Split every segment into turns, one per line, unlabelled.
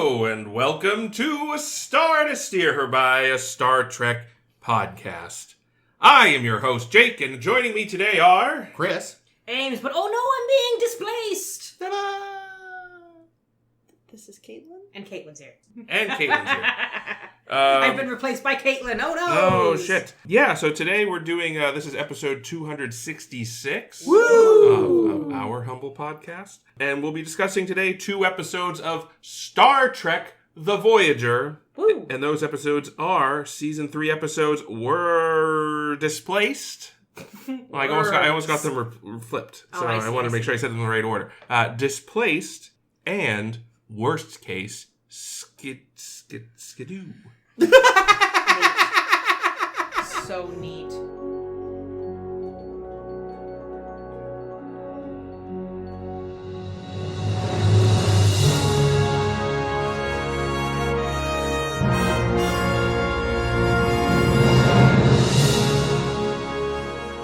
Hello, and welcome to A Star to Steer Her By, a Star Trek podcast. I am your host, Jake, and joining me today are...
Chris.
Ames, but oh no, I'm being displaced!
Ta-da!
This is Caitlin?
And Caitlin's here.
And Caitlin's here.
I've been replaced by Caitlin, oh no!
Oh, shit. Yeah, so today we're doing, this is episode 266 of our humble podcast. And we'll be discussing today 2 episodes of Star Trek The Voyager.
Woo.
And those episodes are, season 3 episodes were Displaced. Well, I almost got them flipped. So I wanted to make sure I said them in the right order. Displaced and Worst Case Skidoo.
So neat.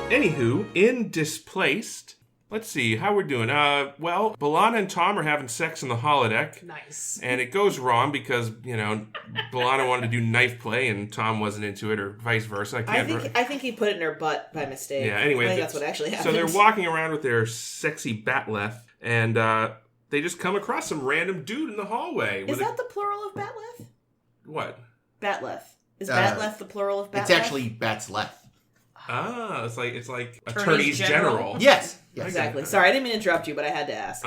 Anywho, in Displaced, let's see how we're doing. Well, B'Elanna and Tom are having sex in the holodeck.
Nice.
And it goes wrong because, B'Elanna wanted to do knife play and Tom wasn't into it, or vice versa.
I think he put it in her butt by mistake.
Yeah, anyway.
I think that's what actually happened.
So they're walking around with their sexy batleth, and they just come across some random dude in the hallway.
Is that the plural of batleth?
What?
Batleth. Is batleth the plural of batleth?
It's actually Bat's left.
Ah, it's like attorneys general.
Yes.
Exactly. Sorry, I didn't mean to interrupt you, but I had to ask.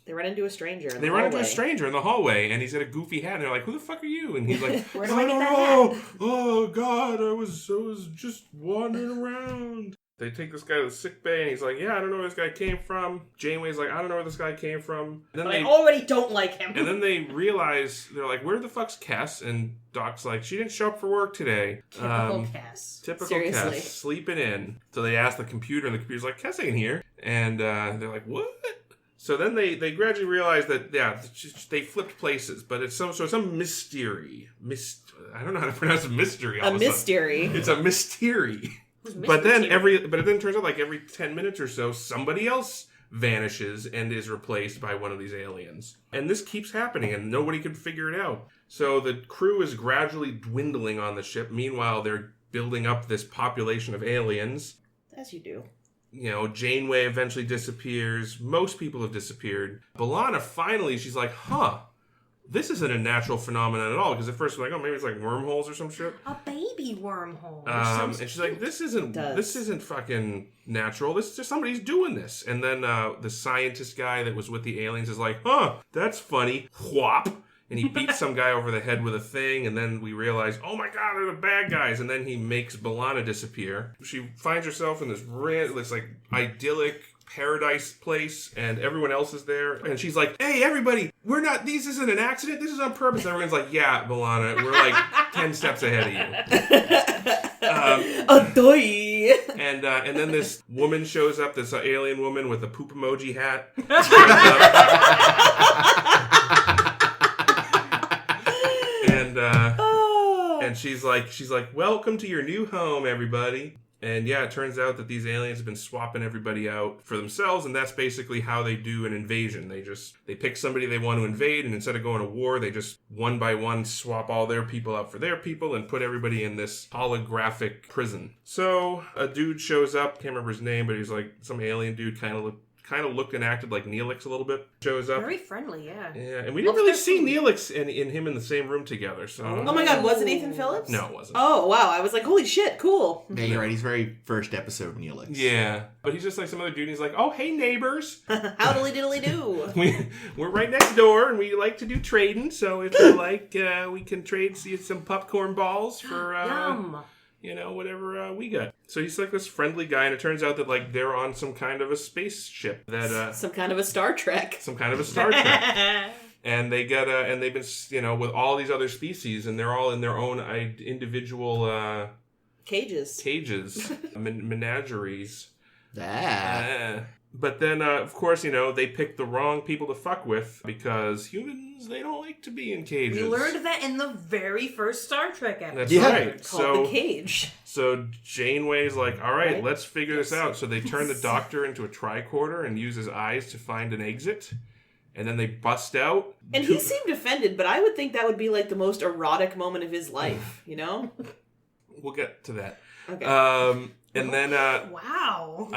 They run into a stranger in the hallway.
They run into a stranger in the hallway, and he's got a goofy hat, and they're like, "Who the fuck are you?" And he's like,
Where do I get that hat?
Oh God, I was just wandering around. They take this guy to the sick bay, and he's like, "Yeah, I don't know where this guy came from." Janeway's like, "I don't know where this guy came from." And then
I already don't like him.
And then they realize, they're like, "Where the fuck's Kes?" And Doc's like, "She didn't show up for work today."
Typical Cass.
Typical
Seriously.
Kes, sleeping in. So they ask the computer, and the computer's like, "Kes ain't here." And they're like, "What?" So then they gradually realize that, they flipped places, but it's some mystery. I don't know how to pronounce a mystery.
A mystery.
It's a mystery. But then it turns out like every 10 minutes or so, somebody else vanishes and is replaced by one of these aliens. And this keeps happening, and nobody can figure it out. So the crew is gradually dwindling on the ship. Meanwhile, they're building up this population of aliens.
As you do.
Janeway eventually disappears. Most people have disappeared. B'Elanna, finally, she's like, this isn't a natural phenomenon at all. Because at first we're like, maybe it's like wormholes or some shit.
A baby wormhole.
And she's like, this isn't fucking natural. This is just somebody's doing this. And then the scientist guy that was with the aliens is like, that's funny. Whop. And he beats some guy over the head with a thing, and then we realize, oh my god, they're the bad guys. And then he makes B'Elanna disappear. She finds herself in this like idyllic paradise place, and everyone else is there. And she's like, hey, everybody, this isn't an accident, this is on purpose. And everyone's like, yeah, B'Elanna, we're like 10 steps ahead of you. And then this woman shows up, this alien woman with a poop emoji hat. And she's like, welcome to your new home, everybody. And yeah, it turns out that these aliens have been swapping everybody out for themselves, and that's basically how they do an invasion. They pick somebody they want to invade, and instead of going to war, they just one by one swap all their people out for their people and put everybody in this holographic prison. So a dude shows up, can't remember his name, but he's like some alien dude, kind of looked and acted like Neelix a little bit. Shows up.
Very friendly, yeah.
Yeah, and we didn't really see Neelix and him in the same room together. So.
Oh my god, was it Ethan Phillips?
No, it wasn't.
Oh, wow. I was like, holy shit, cool.
Yeah, you're right. He's very first episode Neelix.
Yeah, but he's just like some other dude, and he's like, oh, hey, neighbors.
Howdily diddly do.
We're right next door, and we like to do trading, so if you like, we can trade some popcorn balls for...
Yum.
Whatever we got. So he's like this friendly guy, and it turns out that like they're on some kind of a spaceship that
some kind of a Star Trek.
Some kind of a Star Trek. And they get and they've been with all these other species, and they're all in their own individual
cages,
menageries.
But
then, of course, they pick the wrong people to fuck with because humans, they don't like to be in cages.
We learned that in the very first Star Trek episode.
That's right.
Called The Cage.
So Janeway's like, all right, let's figure this out. So they turn the Doctor into a tricorder and use his eyes to find an exit. and then they bust out.
And he seemed offended, but I would think that would be like the most erotic moment of his life, you know?
We'll get to that.
Okay.
And then
Wow.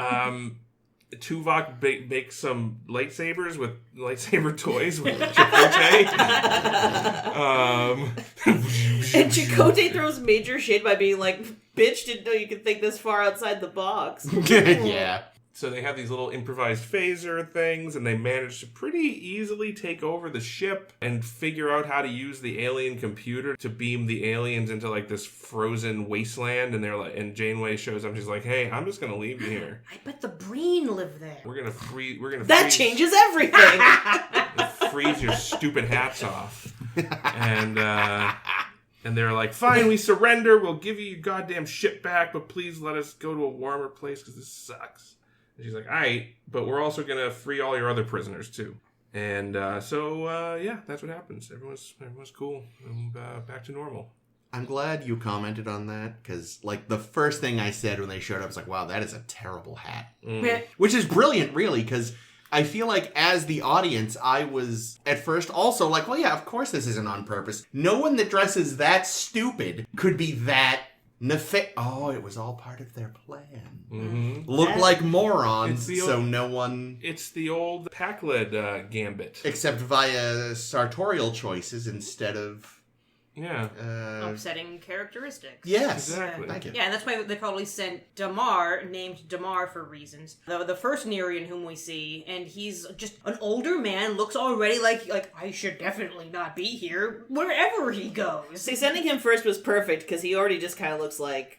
Tuvok makes some lightsabers with lightsaber toys with Chakotay.
And Chakotay throws major shade by being like, bitch, didn't know you could think this far outside the box.
Yeah.
So they have these little improvised phaser things, and they manage to pretty easily take over the ship and figure out how to use the alien computer to beam the aliens into like this frozen wasteland. And they're like, and Janeway shows up. She's like, "Hey, I'm just gonna leave you here.
I bet the Breen live there.
We're gonna
That changes everything.
freeze your stupid hats off." And they're like, "Fine, we surrender. We'll give you your goddamn ship back, but please let us go to a warmer place because this sucks." And she's like, "All right, but we're also going to free all your other prisoners, too." And yeah, that's what happens. Everyone's cool. And back to normal.
I'm glad you commented on that, because, like, the first thing I said when they showed up was like, wow, that is a terrible hat. Which is brilliant, really, because I feel like as the audience, I was at first also like, well, yeah, of course this isn't on purpose. No one that dresses that stupid could be that oh, it was all part of their plan.
Mm-hmm.
Look like morons,
so
no one...
It's the old Pakled gambit.
Except via sartorial choices instead of...
Yeah.
Upsetting characteristics.
Yes.
Exactly.
Thank you.
Yeah, and that's why they probably sent Damar, named Damar for reasons. The first Nerian whom we see, and he's just an older man, looks already like I should definitely not be here wherever he goes.
See, sending him first was perfect, because he already just kind of looks like,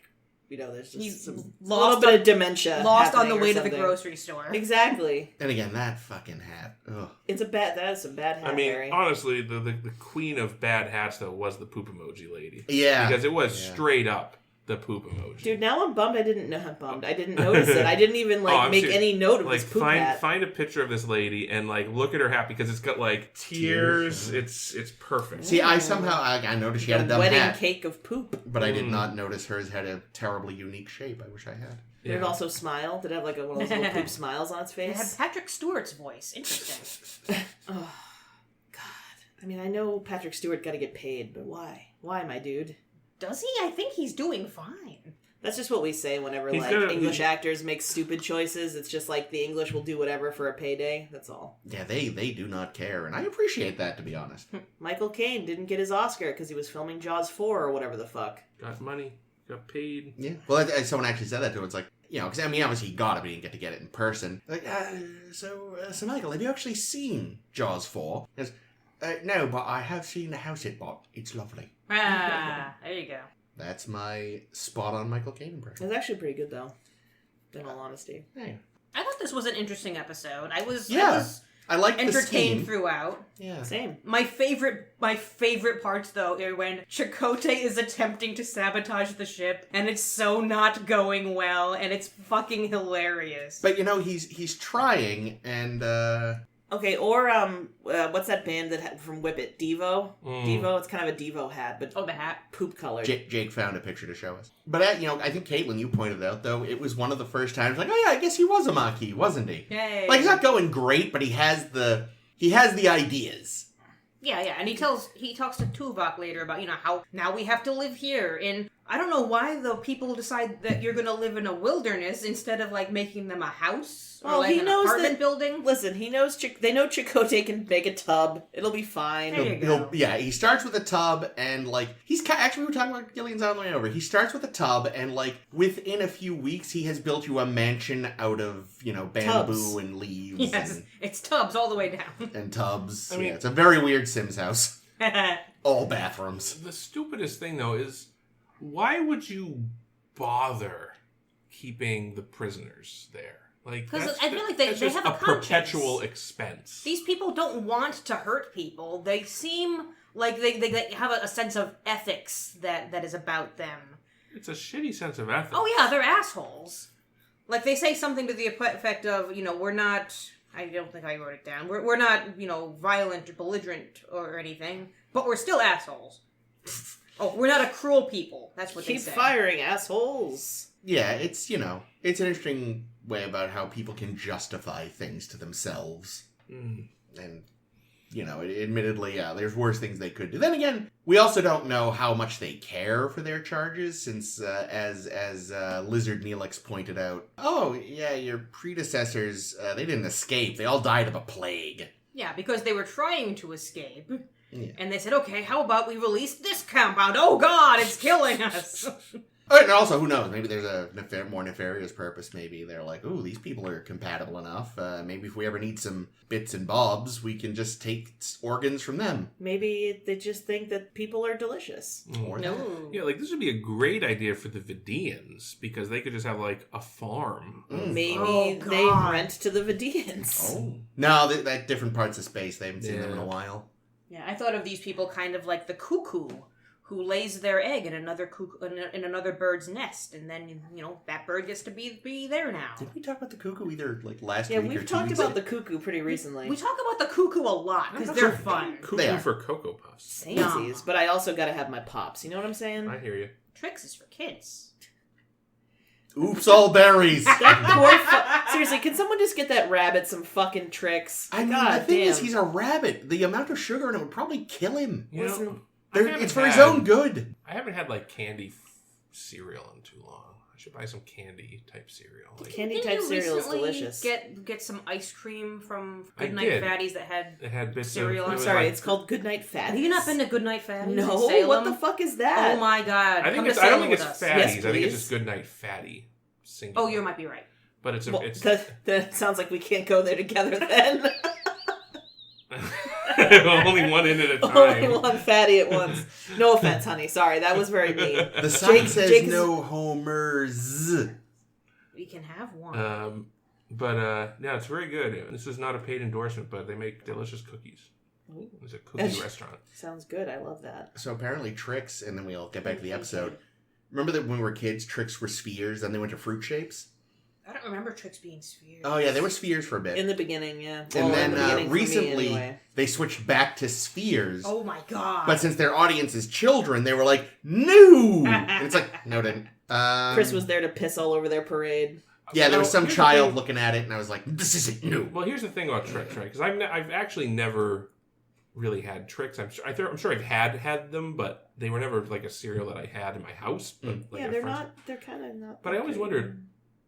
you know, there's just
He's
a little bit of dementia.
Lost on the
happening
way
or
to the
something.
grocery store.
Exactly.
And again, that fucking hat. Ugh.
That is some bad hat,
I mean,
Harry.
honestly, the queen of bad hats, though, was the poop emoji lady.
Yeah.
Because it was straight up the poop emoji.
Dude, now I'm bummed I didn't notice it. I didn't even, make any note of
like,
this poop hat.
Find a picture of this lady and, like, look at her hat, because it's got, like, tears. It's perfect.
See, I somehow... I noticed she had a dumb
wedding
hat.
cake of poop.
But I did not notice hers had a terribly unique shape. I wish I had.
Did it also smile? Did it have, like, one of those little poop smiles on its
It had
face?
Patrick Stewart's voice. Interesting.
Oh, God. I mean, I know Patrick Stewart got to get paid, but why? Why, my dude?
Does he? I think he's doing fine.
That's just what we say whenever, English actors make stupid choices. It's just like the English will do whatever for a payday. That's all.
Yeah, they do not care, and I appreciate that, to be honest.
Michael Caine didn't get his Oscar because he was filming Jaws 4 or whatever the fuck.
Got money. Got paid.
Yeah. Well, someone actually said that to him. It's like, you know, because, I mean, obviously he got it, but he didn't get to get it in person. Like, so Michael, have you actually seen Jaws 4? He goes, no, but I have seen the house it bought. It's lovely.
There you go.
That's my spot-on Michael Caine impression.
It's actually pretty good, though, in all honesty.
Yeah.
I thought this was an interesting episode. I was
I liked the
entertained
scheme.
throughout.
Yeah.
Same.
My favorite parts, though, are when Chakotay is attempting to sabotage the ship, and it's so not going well, and it's fucking hilarious.
But, you know, he's trying, and,
Okay, or, what's that band from Whip It? Devo? Devo? It's kind of a Devo hat, but...
Oh, the hat.
Poop colored.
Jake found a picture to show us. But, you know, I think, Caitlin, you pointed out, though, it was one of the first times, like, oh yeah, I guess he was a Maquis, wasn't he?
Yay.
Like, he's not going great, but he has the ideas.
Yeah, and he talks to Tuvok later about, you know, how now we have to live here in... I don't know why the people decide that you're going to live in a wilderness instead of, like, making them a house or,
he
an
knows
apartment
that,
building.
Listen, he knows... they know Chakotay can make a tub. It'll be fine.
There you go.
He starts with a tub, and, like, actually, we were talking about Gillian's on the way over. He starts with a tub, and, like, within a few weeks, he has built you a mansion out of, you know, bamboo
Tubs.
and leaves.
Yes, it's tubs all the way down.
And tubs.
I mean,
it's a very weird Sims house. All bathrooms.
The stupidest thing, though, is why would you bother keeping the prisoners there? Like,
because I feel like they
just
have a conscience.
perpetual expense.
These people don't want to hurt people. They seem like they have a sense of ethics that is about them.
It's a shitty sense of ethics.
Oh yeah, they're assholes. Like they say something to the effect of, you know, we're not... I don't think I wrote it down. We're not, you know, violent or belligerent or anything, but we're still assholes. Oh, we're not a cruel people. That's what they say.
Keep firing, assholes.
Yeah, it's, you know, it's an interesting way about how people can justify things to themselves. And admittedly, there's worse things they could do. Then again, we also don't know how much they care for their charges, since, as Lizard Neelix pointed out, your predecessors, they didn't escape. They all died of a plague.
Yeah, because they were trying to escape. Yeah. And they said, okay, how about we release this compound? Oh, God, it's killing us.
And also, who knows? Maybe there's a more nefarious purpose. Maybe they're like, ooh, these people are compatible enough. Maybe if we ever need some bits and bobs, we can just take organs from them.
Maybe they just think that people are delicious.
No.
Yeah, like, this would be a great idea for the Vidians, because they could just have, like, a farm.
Maybe they rent to the Vidians.
Oh. No, that different parts of space. They haven't seen them in a while.
Yeah, I thought of these people kind of like the cuckoo, who lays their egg in another another bird's nest, and then that bird gets to be there now.
Did we talk about the cuckoo either last week?
Yeah, we've talked about the cuckoo pretty recently.
We talk about the cuckoo a lot because they're fun.
Cuckoo for Cocoa Puffs.
Samesies, but I also got to have my pops. You know what I'm saying?
I hear you.
Trix is for kids.
Oops, all berries.
That poor seriously, can someone just get that rabbit some fucking Trix?
I mean, the thing is, he's a rabbit. The amount of sugar in it would probably kill him. It's for his own good.
I haven't had candy cereal in too long. I should buy some candy type cereal.
Candy type cereal is delicious.
Get some ice cream from Goodnight Fatties that had
bits
cereal.
I'm sorry, it's called Goodnight Fatties.
Have you not been to Goodnight Fatties?
No, what the fuck is that?
Oh my God!
I don't think it's Fatties.
Yes,
I think it's just Goodnight Fatty. Singular.
Oh, you might be right.
But it's
that sounds like we can't go there together then.
Only one in at a time.
Only one fatty at once. No offense, honey. Sorry, that was very mean.
The sign says no homers.
We can have one.
But it's very good. This is not a paid endorsement, but they make delicious cookies. Ooh. It's a cookie restaurant.
Sounds good. I love that.
So apparently Trix, and then we'll get back to the episode. Remember that when we were kids, Trix were spheres, then they went to fruit shapes?
I don't remember Trix being spheres.
Oh, yeah, they were spheres for a bit.
In the beginning, yeah.
And then recently, they switched back to spheres.
Oh, my God.
But since their audience is children, they were like, no! And it's like, no, didn't.
Chris was there to piss all over their parade.
Yeah, there was some child looking at it, and I was like, this isn't new.
Well, here's the thing about Trix, right? Because I've actually never really had Trix. I'm sure I've had them, but they were never like a cereal that I had in my house. But,
they're kind of not.
But I always wondered,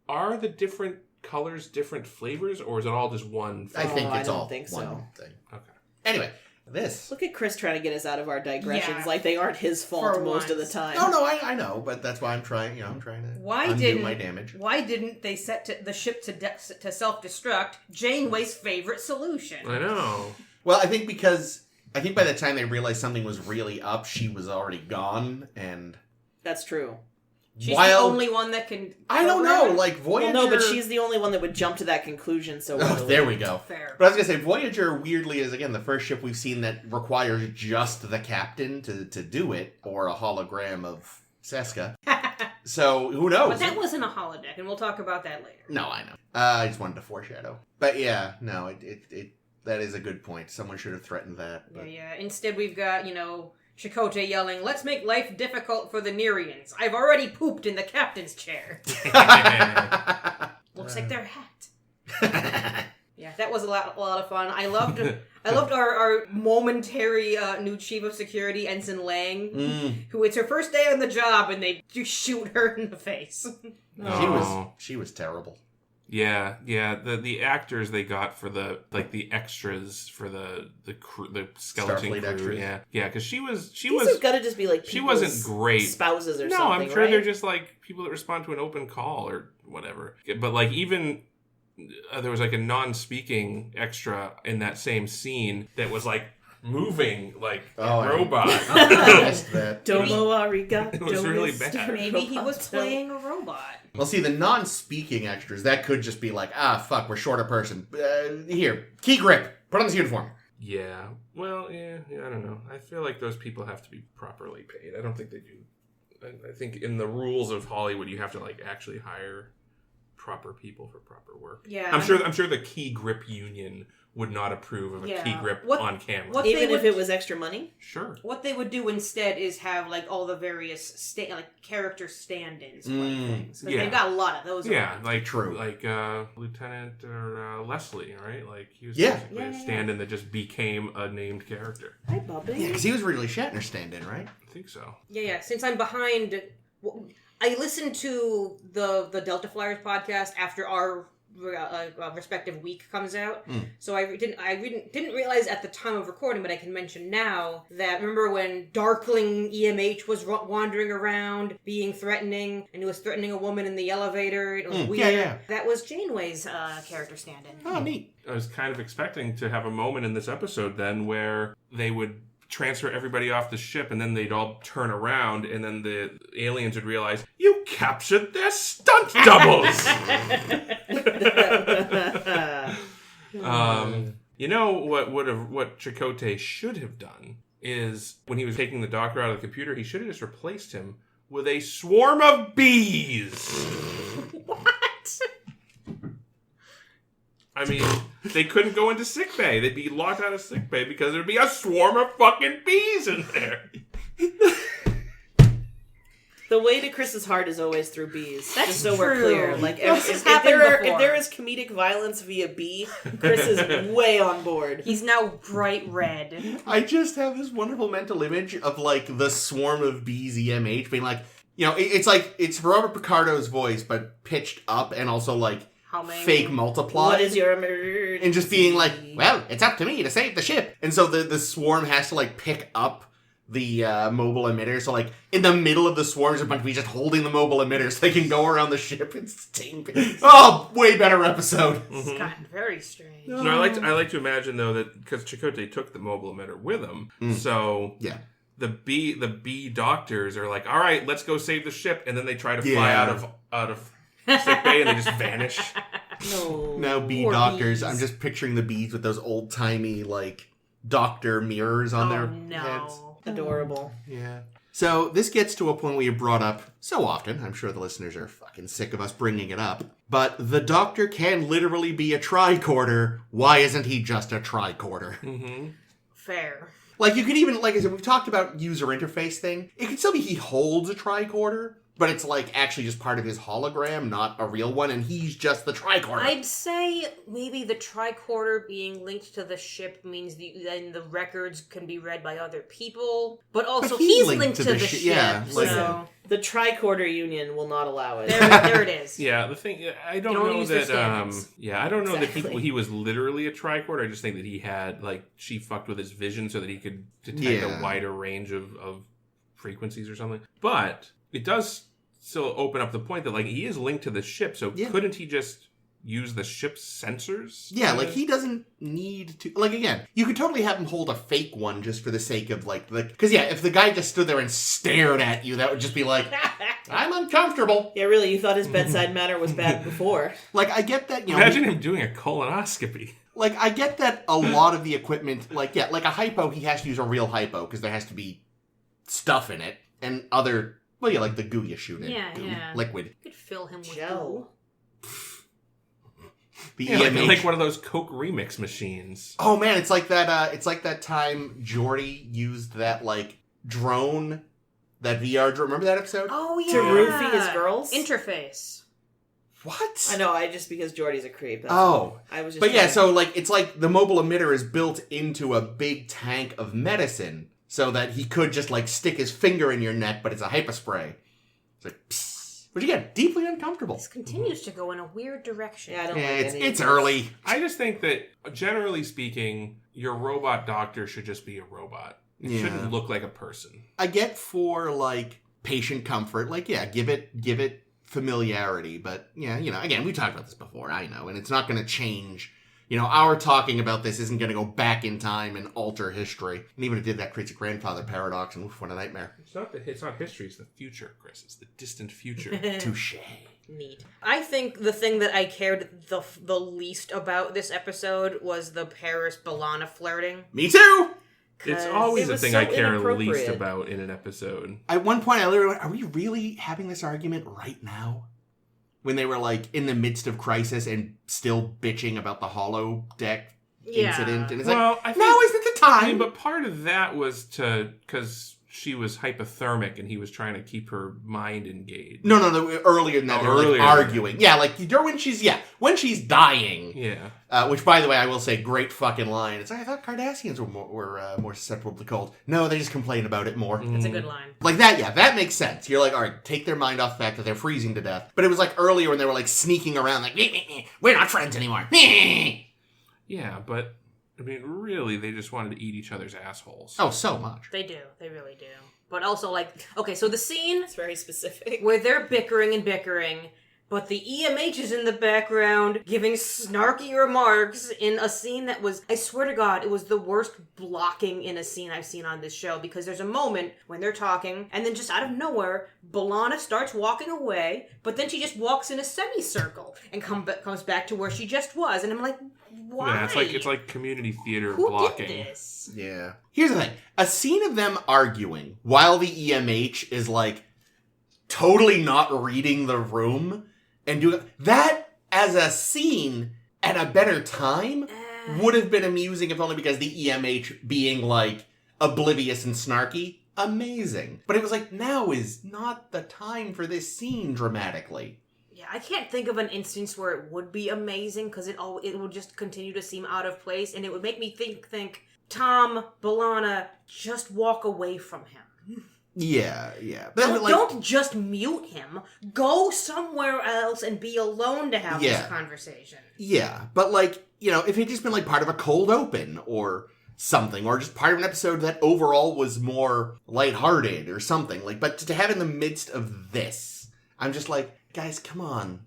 are the different colors different flavors, or is it all just one flavor?
I think it's all
one
thing. Okay. Anyway, this.
Look at Chris trying to get us out of our digressions like they aren't his fault most of the time.
No, I know, but that's why I'm trying. I'm trying to undo my damage.
Why didn't they set the ship to self-destruct? Janeway's favorite solution.
I know.
Well, I think by the time they realized something was really up, she was already gone, and
that's true.
She's the only one that can...
I don't know, like Voyager...
Well, no, but she's the only one that would jump to that conclusion so readily.
Oh, there we go.
Fair.
But I was going to say, Voyager weirdly is, again, the first ship we've seen that requires just the captain to do it, or a hologram of Seska. So, who knows?
But that wasn't a holodeck, and we'll talk about that later.
No, I know. I just wanted to foreshadow. But yeah, no, it that is a good point. Someone should have threatened that. But... Yeah.
Instead, we've got, Chakotay yelling, "Let's make life difficult for the Nerians. I've already pooped in the captain's chair." Looks like their hat. Yeah, that was a lot of fun. I loved our momentary new chief of security, Ensign Lang, who it's her first day on the job, and they just shoot her in the face.
She was terrible.
Yeah. The actors they got for the extras for the skeleton
Starfleet
crew.
Extras.
Yeah, because she was.
These have got to just be like
she wasn't great.
Spouses or something.
No, I'm sure
right?
they're just like people that respond to an open call or whatever. But like even. There was like a non-speaking extra in that same scene that was like moving like a robot.
I missed that.
Domo arigato.
It was really bad.
Maybe he was playing a robot.
Well, see, the non-speaking extras, that could just be like, fuck, we're short a person. Here, key grip. Put on this uniform.
Yeah. Well, yeah, I don't know. I feel like those people have to be properly paid. I don't think they do. I think in the rules of Hollywood, you have to like actually hire proper people for proper work.
Yeah,
I'm sure the key grip union would not approve of a key grip on camera.
Even if it was extra money?
Sure.
What they would do instead is have like all the various character stand-ins for things. Because they've got a lot of those.
Yeah,
like
true. Like Lieutenant or Leslie, right? Like he was
basically
a stand-in that just became a named character.
Hi, Bubby.
Yeah, because he was really Shatner stand-in, right?
I think so.
Yeah. Since I'm behind, I listened to the Delta Flyers podcast after our respective week comes out. So I didn't realize at the time of recording, but I can mention now that remember when Darkling EMH was wandering around being threatening, and he was threatening a woman in the elevator. It was weird.
Yeah.
That was Janeway's character stand-in.
Oh, neat.
I was kind of expecting to have a moment in this episode then where they would transfer everybody off the ship, and then they'd all turn around, and then the aliens would realize, you captured their stunt doubles! You know what Chakotay should have done is, when he was taking the doctor out of the computer, he should have just replaced him with a swarm of bees!
What?
I mean, they couldn't go into sickbay. They'd be locked out of sickbay because there'd be a swarm of fucking bees in there.
The way to Chris's heart is always through bees.
That's
just so
true.
we're clear. Like, if there is comedic violence via bee, Chris is way on board.
He's now bright red.
I just have this wonderful mental image of, like, the swarm of bees EMH being like, it's Robert Picardo's voice, but pitched up and also, like, fake multiply.
What is your emergency?
And just being like, well, it's up to me to save the ship. And so the swarm has to, like, pick up the mobile emitter. So, like, in the middle of the swarm, there's a bunch of people just holding the mobile emitter so they can go around the ship and sting. Oh, way better episode.
It's gotten very strange.
No, I like to imagine, though, that because Chakotay took the mobile emitter with him, so the bee doctors are like, all right, let's go save the ship, and then they try to fly out of sick bay and they just vanish.
No.
Now bee doctors. Bees. I'm just picturing the bees with those old timey like doctor mirrors on their heads.
Adorable.
Yeah. So this gets to a point we have brought up so often. I'm sure the listeners are fucking sick of us bringing it up. But the doctor can literally be a tricorder. Why isn't he just a tricorder?
Mm-hmm.
Fair.
Like you could even, like I said, we've talked about user interface thing. It could still be he holds a tricorder. But it's like actually just part of his hologram, not a real one, and he's just the tricorder.
I'd say maybe the tricorder being linked to the ship means then the records can be read by other people. But also he's linked to the ship. Yeah, so
the tricorder union will not allow it.
There it is.
Yeah, the thing I don't know that. I don't know that he was literally a tricorder. I just think that he had she fucked with his vision so that he could detect a wider range of frequencies or something. But it does still open up the point that he is linked to the ship, so couldn't he just use the ship's sensors?
Yeah, he doesn't need to. Again, you could totally have him hold a fake one just for the sake of because if the guy just stood there and stared at you, that would just be I'm uncomfortable.
Yeah, really, you thought his bedside manner was bad before.
I get that.
Imagine him doing a colonoscopy.
I get that a lot of the equipment, like a hypo, he has to use a real hypo because there has to be stuff in it and other. Well, like the goo you shoot in.
Yeah.
Liquid.
You could fill him with
gel.
Like one of those Coke remix machines.
Oh man, it's like that. It's like that time Geordi used that drone, that VR drone. Remember that episode?
Oh yeah.
To roofie his girls.
Interface.
What?
I know. just because Geordi's a creep.
I was just. But yeah, so it's like the mobile emitter is built into a big tank of medicine. So that he could just stick his finger in your neck, but it's a hypospray. It's psst. Which again, deeply uncomfortable.
This continues to go in a weird direction.
Yeah, I don't
it's early.
I just think that, generally speaking, your robot doctor should just be a robot. It shouldn't look like a person. I
get for patient comfort, give it familiarity, but again, we talked about this before, I know, and it's not going to change. Our talking about this isn't going to go back in time and alter history. And even if it did, that creates a grandfather paradox, and what a nightmare.
It's not history, it's the future, Chris. It's the distant future.
Touché.
Neat. I think the thing that I cared the least about this episode was the Paris-B'Elanna flirting.
Me too!
It's always a thing I care least about in an episode.
At one point, I literally went, are we really having this argument right now? when they were like in the midst of crisis and still bitching about the holodeck incident. And it's now isn't the time.
I mean, but part of that was because she was hypothermic and he was trying to keep her mind engaged.
No, earlier than that, they were like arguing. Yeah, like when she's dying.
Yeah.
Which, by the way, I will say, great fucking line. It's like, I thought Cardassians were more susceptible to cold. No, they just complain about it more.
That's a good line.
Like that, yeah, that makes sense. You're like, all right, take their mind off the fact that they're freezing to death. But it was like earlier when they were like sneaking around, like, we're not friends anymore.
Yeah, but I mean, really, they just wanted to eat each other's assholes.
Oh, so much.
They do. They really do. But also, like, okay, so the scene...
It's very specific.
Where they're bickering, but the EMH is in the background giving snarky remarks in a scene that was... I swear to God, it was the worst blocking in a scene I've seen on this show, because there's a moment when they're talking, and then just out of nowhere, B'Elanna starts walking away, but then she just walks in a semicircle and comes back to where she just was, and I'm like... Why?
Yeah, it's like community theater blocking.
Did this?
Yeah. Here's the thing. A scene of them arguing while the EMH is like totally not reading the room and doing that as a scene at a better time would have been amusing if only because the EMH being like oblivious and snarky. Amazing. But it was like, now is not the time for this scene dramatically.
Yeah, I can't think of an instance where it would be amazing, because it would just continue to seem out of place, and it would make me think, Tom, B'Elanna, just walk away from him.
Yeah.
Don't just mute him. Go somewhere else and be alone to have this conversation.
Yeah, but like, if it had just been like part of a cold open or something, or just part of an episode that overall was more lighthearted or something, like, but to have in the midst of this, I'm just like, guys, come on.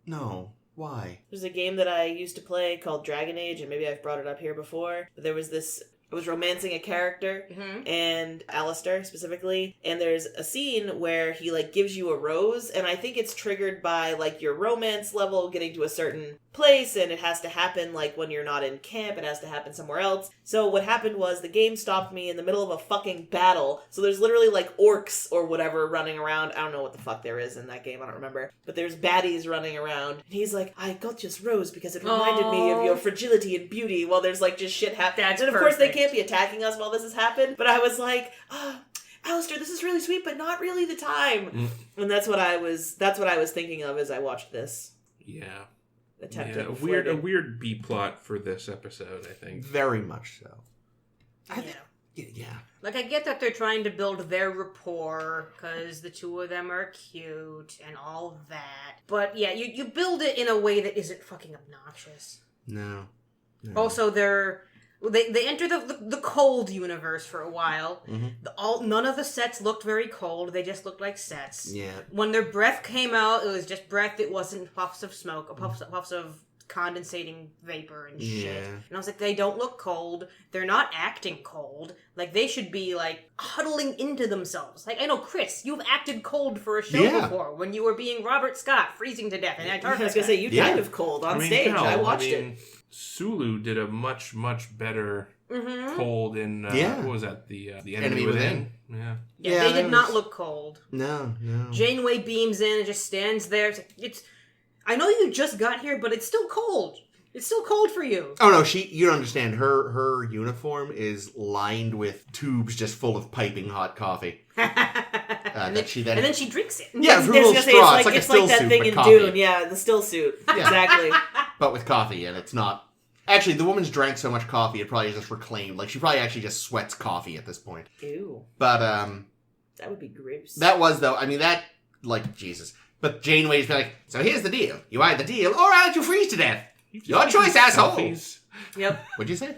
No. Why?
There's a game that I used to play called Dragon Age, and maybe I've brought it up here before. But there was this... I was romancing a character, and Alistair specifically, and there's a scene where he, like, gives you a rose, and I think it's triggered by, like, your romance level getting to a certain place, and it has to happen, like, when you're not in camp, it has to happen somewhere else. So what happened was the game stopped me in the middle of a fucking battle, so there's literally, like, orcs or whatever running around. I don't know what the fuck there is in that game, I don't remember. But there's baddies running around, and he's like, I got this rose because it reminded me of your fragility and beauty, while there's, like, just shit happening. And of course they can't be attacking us while this has happened, but I was like, Alistair, this is really sweet, but not really the time. And that's what I was thinking of as I watched this.
Yeah.
Attempted.
A weird B plot for this episode, I think.
Very much so.
Yeah. Like, I get that they're trying to build their rapport, because the two of them are cute and all that. But yeah, you build it in a way that isn't fucking obnoxious.
No.
Also, They enter the cold universe for a while. None of the sets looked very cold. They just looked like sets.
Yeah.
When their breath came out, it was just breath. It wasn't puffs of smoke, puffs of condensating vapor and shit.
Yeah.
And I was like, they don't look cold. They're not acting cold. Like, they should be, like, huddling into themselves. Like, I know, Chris, you've acted cold for a show before when you were being Robert Scott, freezing to death in Antarctica.
I was going to say, you kind of cold on stage. I watched it.
Sulu did a much better cold in what was that, the Enemy Within? Yeah,
they did not look cold.
No.
Janeway beams in and just stands there. It's I know you just got here, but it's still cold. It's still cold for you.
Oh no, you don't understand. Her uniform is lined with tubes just full of piping hot coffee.
And then she drinks it.
Yeah, through a little straw. It's like that thing in Dune.
Yeah, the still suit. Yeah. Exactly.
But with coffee, and it's not. Actually, the woman's drank so much coffee, it probably just reclaimed. Like, she probably actually just sweats coffee at this point.
Ew.
But,
that would be gross.
That was, though, I mean, Jesus. But Janeway's like, so here's the deal. You either deal, or else you freeze to death. Your choice, asshole.
Yep.
What'd you say?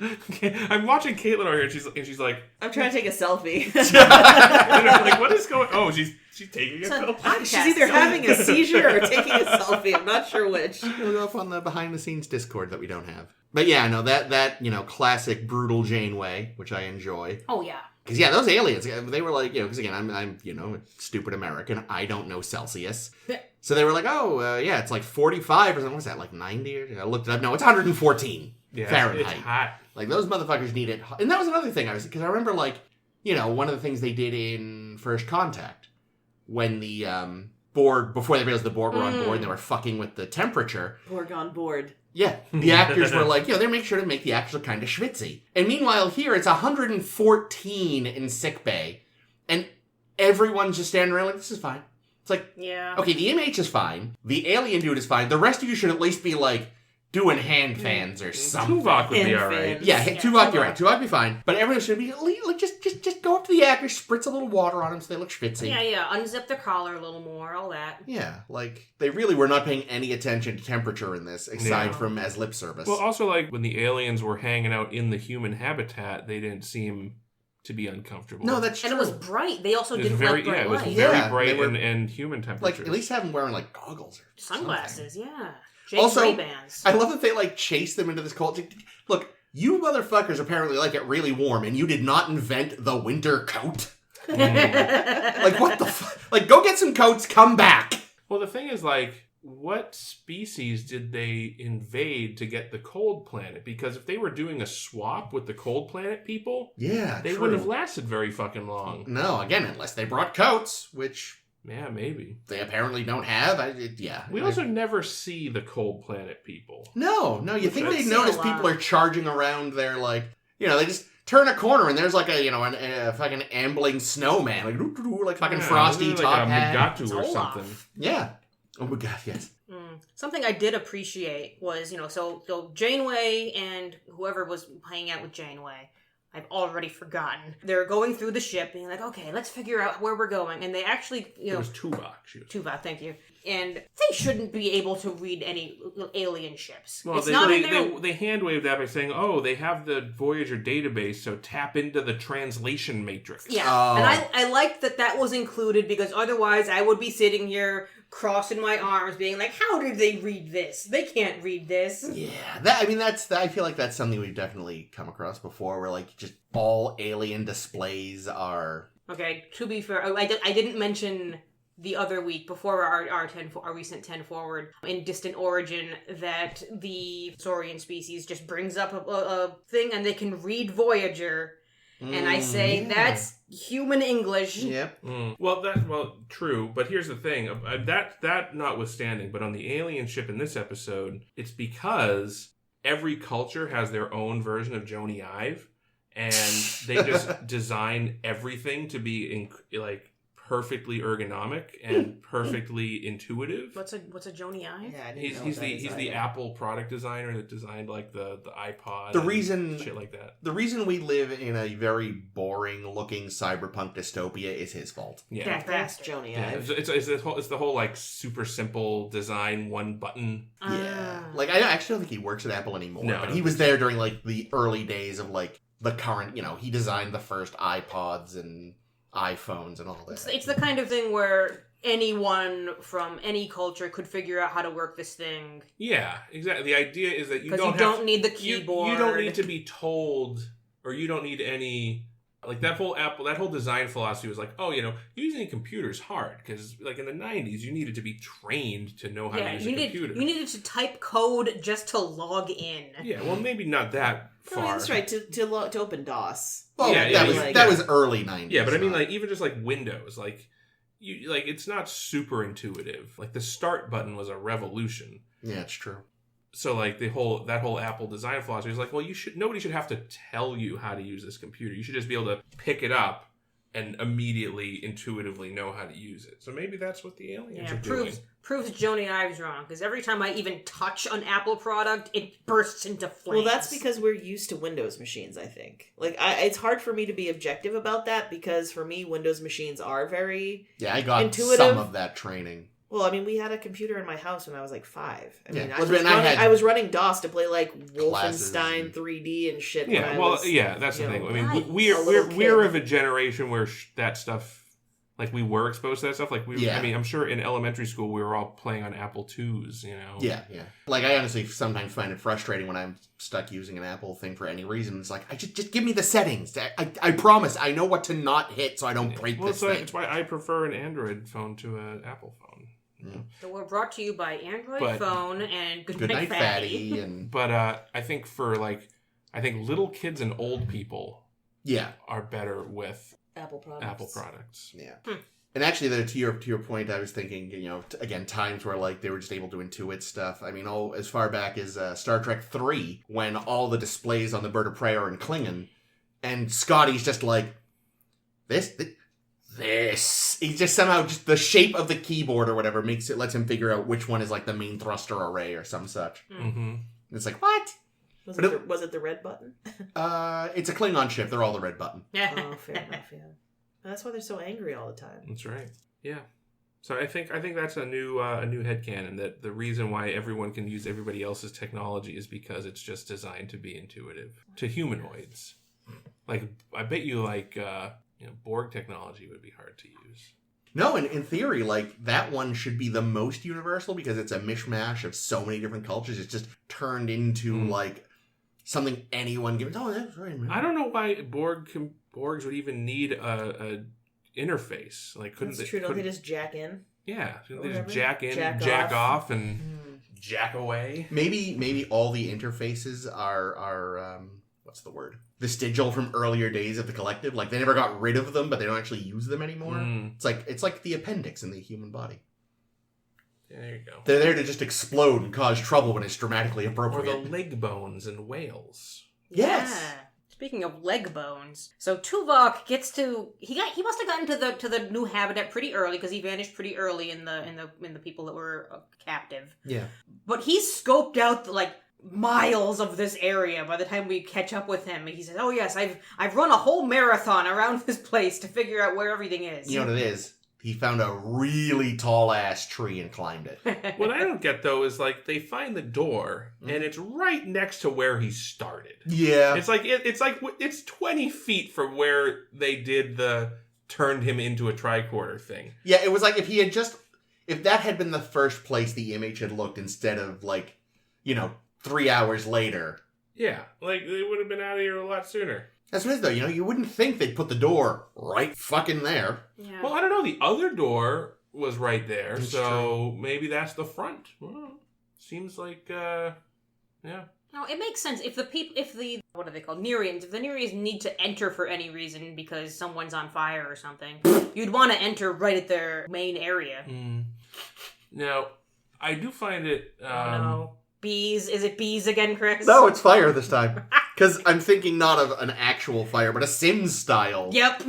I'm watching Caitlin over here, and she's like...
I'm trying to take a selfie.
And I'm like, what is going... Oh, she's taking a selfie.
She's either having a seizure or taking a selfie. I'm not sure which.
It'll go up on the behind-the-scenes Discord that we don't have. But yeah, no, that classic brutal Janeway, which I enjoy.
Oh, yeah.
Because, yeah, those aliens, they were like, because again, I'm a stupid American. I don't know Celsius. So they were like, it's like 45 or something. What's that, like 90? I looked it up. No, it's 114 Fahrenheit.
It's hot.
Like, those motherfuckers need it. And that was another thing because I remember, like, one of the things they did in First Contact when the Borg, before they realized the Borg were on board and they were fucking with the temperature.
Borg on board.
Yeah, the actors were like, they're making sure to make the actors look kind of schwitzy. And meanwhile, here it's 114 in sickbay, and everyone's just standing around like, this is fine. It's like, okay, the MH is fine, the alien dude is fine, the rest of you should at least be like, doing hand fans or something.
Tuvok would be alright.
Yeah, Tuvok, you're right. Tuvok would be fine. But everyone should be like, just go up to the actors, spritz a little water on them so they look schwitzy.
Yeah. Unzip their collar a little more, all that.
Yeah, like, they really were not paying any attention to temperature in this, aside from as lip service.
Well, also, like, when the aliens were hanging out in the human habitat, they didn't seem to be uncomfortable.
No, that's true.
And it was bright. They also didn't like bright light.
It was very bright and human temperatures.
Like, at least have them wearing, like, goggles or
sunglasses,
something.
yeah.
Also,
Ray-Bans.
I love that they, like, chase them into this cold... Look, you motherfuckers apparently like it really warm, and you did not invent the winter coat. Like, what the fuck? Like, go get some coats, come back!
Well, the thing is, like, what species did they invade to get the cold planet? Because if they were doing a swap with the cold planet people...
Yeah,
they wouldn't have lasted very fucking long.
No, again, unless they brought coats, which...
Yeah, maybe.
They apparently don't have.
We also never see the cold planet people.
No. You think they'd notice people are charging around there like, they just turn a corner and there's like a fucking ambling snowman. Like fucking Frosty top hat.
Mugatu or something.
Yeah. Oh my god, yes.
Something I did appreciate was, so Janeway and whoever was hanging out with Janeway, I've already forgotten. They're going through the ship, being like, okay, let's figure out where we're going. And they actually,
It was Tuvok.
Tuvok, thank you. And they shouldn't be able to read any alien ships.
Well, they hand-waved that by saying, they have the Voyager database, so tap into the translation matrix.
Yeah, and I liked that was included, because otherwise I would be sitting here crossing my arms being like, how did they read this? They can't read this.
Yeah, I feel like that's something we've definitely come across before, where like just all alien displays are... Okay,
to be fair, I didn't mention the other week before our recent 10 forward in Distant Origin that the Saurian species just brings up a thing and they can read Voyager. And I say, that's human English.
Yep.
Well, true. But here's the thing. That notwithstanding, but on the alien ship in this episode, it's because every culture has their own version of Joni Ive. And they just design everything to be, perfectly ergonomic and perfectly intuitive.
What's a Joni Ive?
Yeah,
he's the Apple product designer that designed the iPod. Shit like that.
The reason we live in a very boring looking cyberpunk dystopia is his fault.
Yeah,
that's Joni Ive.
It's the whole super simple design, one button.
Yeah, I actually don't think he works at Apple anymore. No, but he was there during the early days of the current. He designed the first iPods and iPhones and all that.
It's the kind of thing where anyone from any culture could figure out how to work this thing.
Yeah, exactly. The idea is that you
don't need the keyboard.
You don't need to be told, or you don't need any... that whole design philosophy was using a computer is hard, because in the 90s you needed to be trained to know how to use a computer.
You needed to type code just to log in.
Yeah, well, maybe not that far.
No, that's right, to open DOS.
Well, that was early 90s.
Yeah, but I mean, even just Windows, it's not super intuitive. The start button was a revolution.
Yeah, it's true.
So that whole Apple design philosophy is nobody should have to tell you how to use this computer. You should just be able to pick it up and immediately intuitively know how to use it. So maybe that's what the aliens are doing.
Proves Joni Ive's wrong, because every time I even touch an Apple product, it bursts into flames.
Well, that's because we're used to Windows machines, I think. It's hard for me to be objective about that, because for me, Windows machines are very
I got
intuitive.
Some of that training.
Well, I mean, we had a computer in my house when I was 5.
I
was running DOS to play Wolfenstein 3D and shit.
Yeah, that's the thing. I mean, we're of a generation where that stuff, we were exposed to that stuff. I mean, I'm sure in elementary school we were all playing on Apple IIs.
Yeah. I honestly sometimes find it frustrating when I'm stuck using an Apple thing for any reason. It's I just give me the settings. I promise I know what to not hit so I don't break this thing.
That's why I prefer an Android phone to an Apple phone.
Yeah.
So we're brought to you by Android Phone and Good Night
Fatty.
But I think little kids and old people are better with
Apple products.
Yeah. And actually, to your point, I was thinking, again, times where like they were just able to intuit stuff. I mean, as far back as Star Trek 3, when all the displays on the Bird of Prey are in Klingon, and Scotty's just like, this. He just somehow, just the shape of the keyboard or whatever lets him figure out which one is like the main thruster array or some such.
Mm-hmm.
It's like, what?
Was it the red button?
It's a Klingon ship. They're all the red button.
Oh, fair enough, yeah. That's why they're so angry all the time.
That's right. Yeah. So I think that's a new headcanon, that the reason why everyone can use everybody else's technology is because it's just designed to be intuitive to humanoids. Like, I bet you Borg technology would be hard to use.
No, in theory, like, that one should be the most universal because it's a mishmash of so many different cultures. It's just turned into like something anyone gives. Oh, that's right, man.
I don't know why Borgs would even need a interface. Like, couldn't
That's true. Don't they just jack in?
Yeah, they just jack in, jack off, and jack away.
Maybe all the interfaces are what's the word? Vestigial from earlier days of the collective. Like, they never got rid of them, but they don't actually use them anymore. It's like the appendix in the human body.
Yeah, there you go.
They're there to just explode and cause trouble when it's dramatically appropriate.
Or the leg bones in whales.
Yes.
Yeah. Speaking of leg bones, so Tuvok gets to he must have gotten to the new habitat pretty early because he vanished pretty early in the people that were captive.
Yeah.
But he's scoped out like miles of this area by the time we catch up with him. He says, "Oh yes, I've run a whole marathon around this place to figure out where everything is."
You know what it is? He found a really tall-ass tree and climbed it.
What I don't get, though, is, like, they find the door, and it's right next to where he started.
Yeah.
It's like it's 20 feet from where they did the turned him into a tricorder thing.
Yeah, it was like if that had been the first place the image had looked instead of, 3 hours later.
Yeah, like, they would have been out of here a lot sooner.
That's what it is, though. You wouldn't think they'd put the door right fucking there.
Yeah.
Well, I don't know. The other door was right there,
That's
so maybe that's the front. Well, seems like, yeah.
No, it makes sense if the what are they called? Nereians. If the Nereians need to enter for any reason because someone's on fire or something, you'd want to enter right at their main area.
Now, I do find it.
No. Bees? Is it bees again, Chris?
No, it's fire this time. Because I'm thinking not of an actual fire, but a Sims style.
Yep.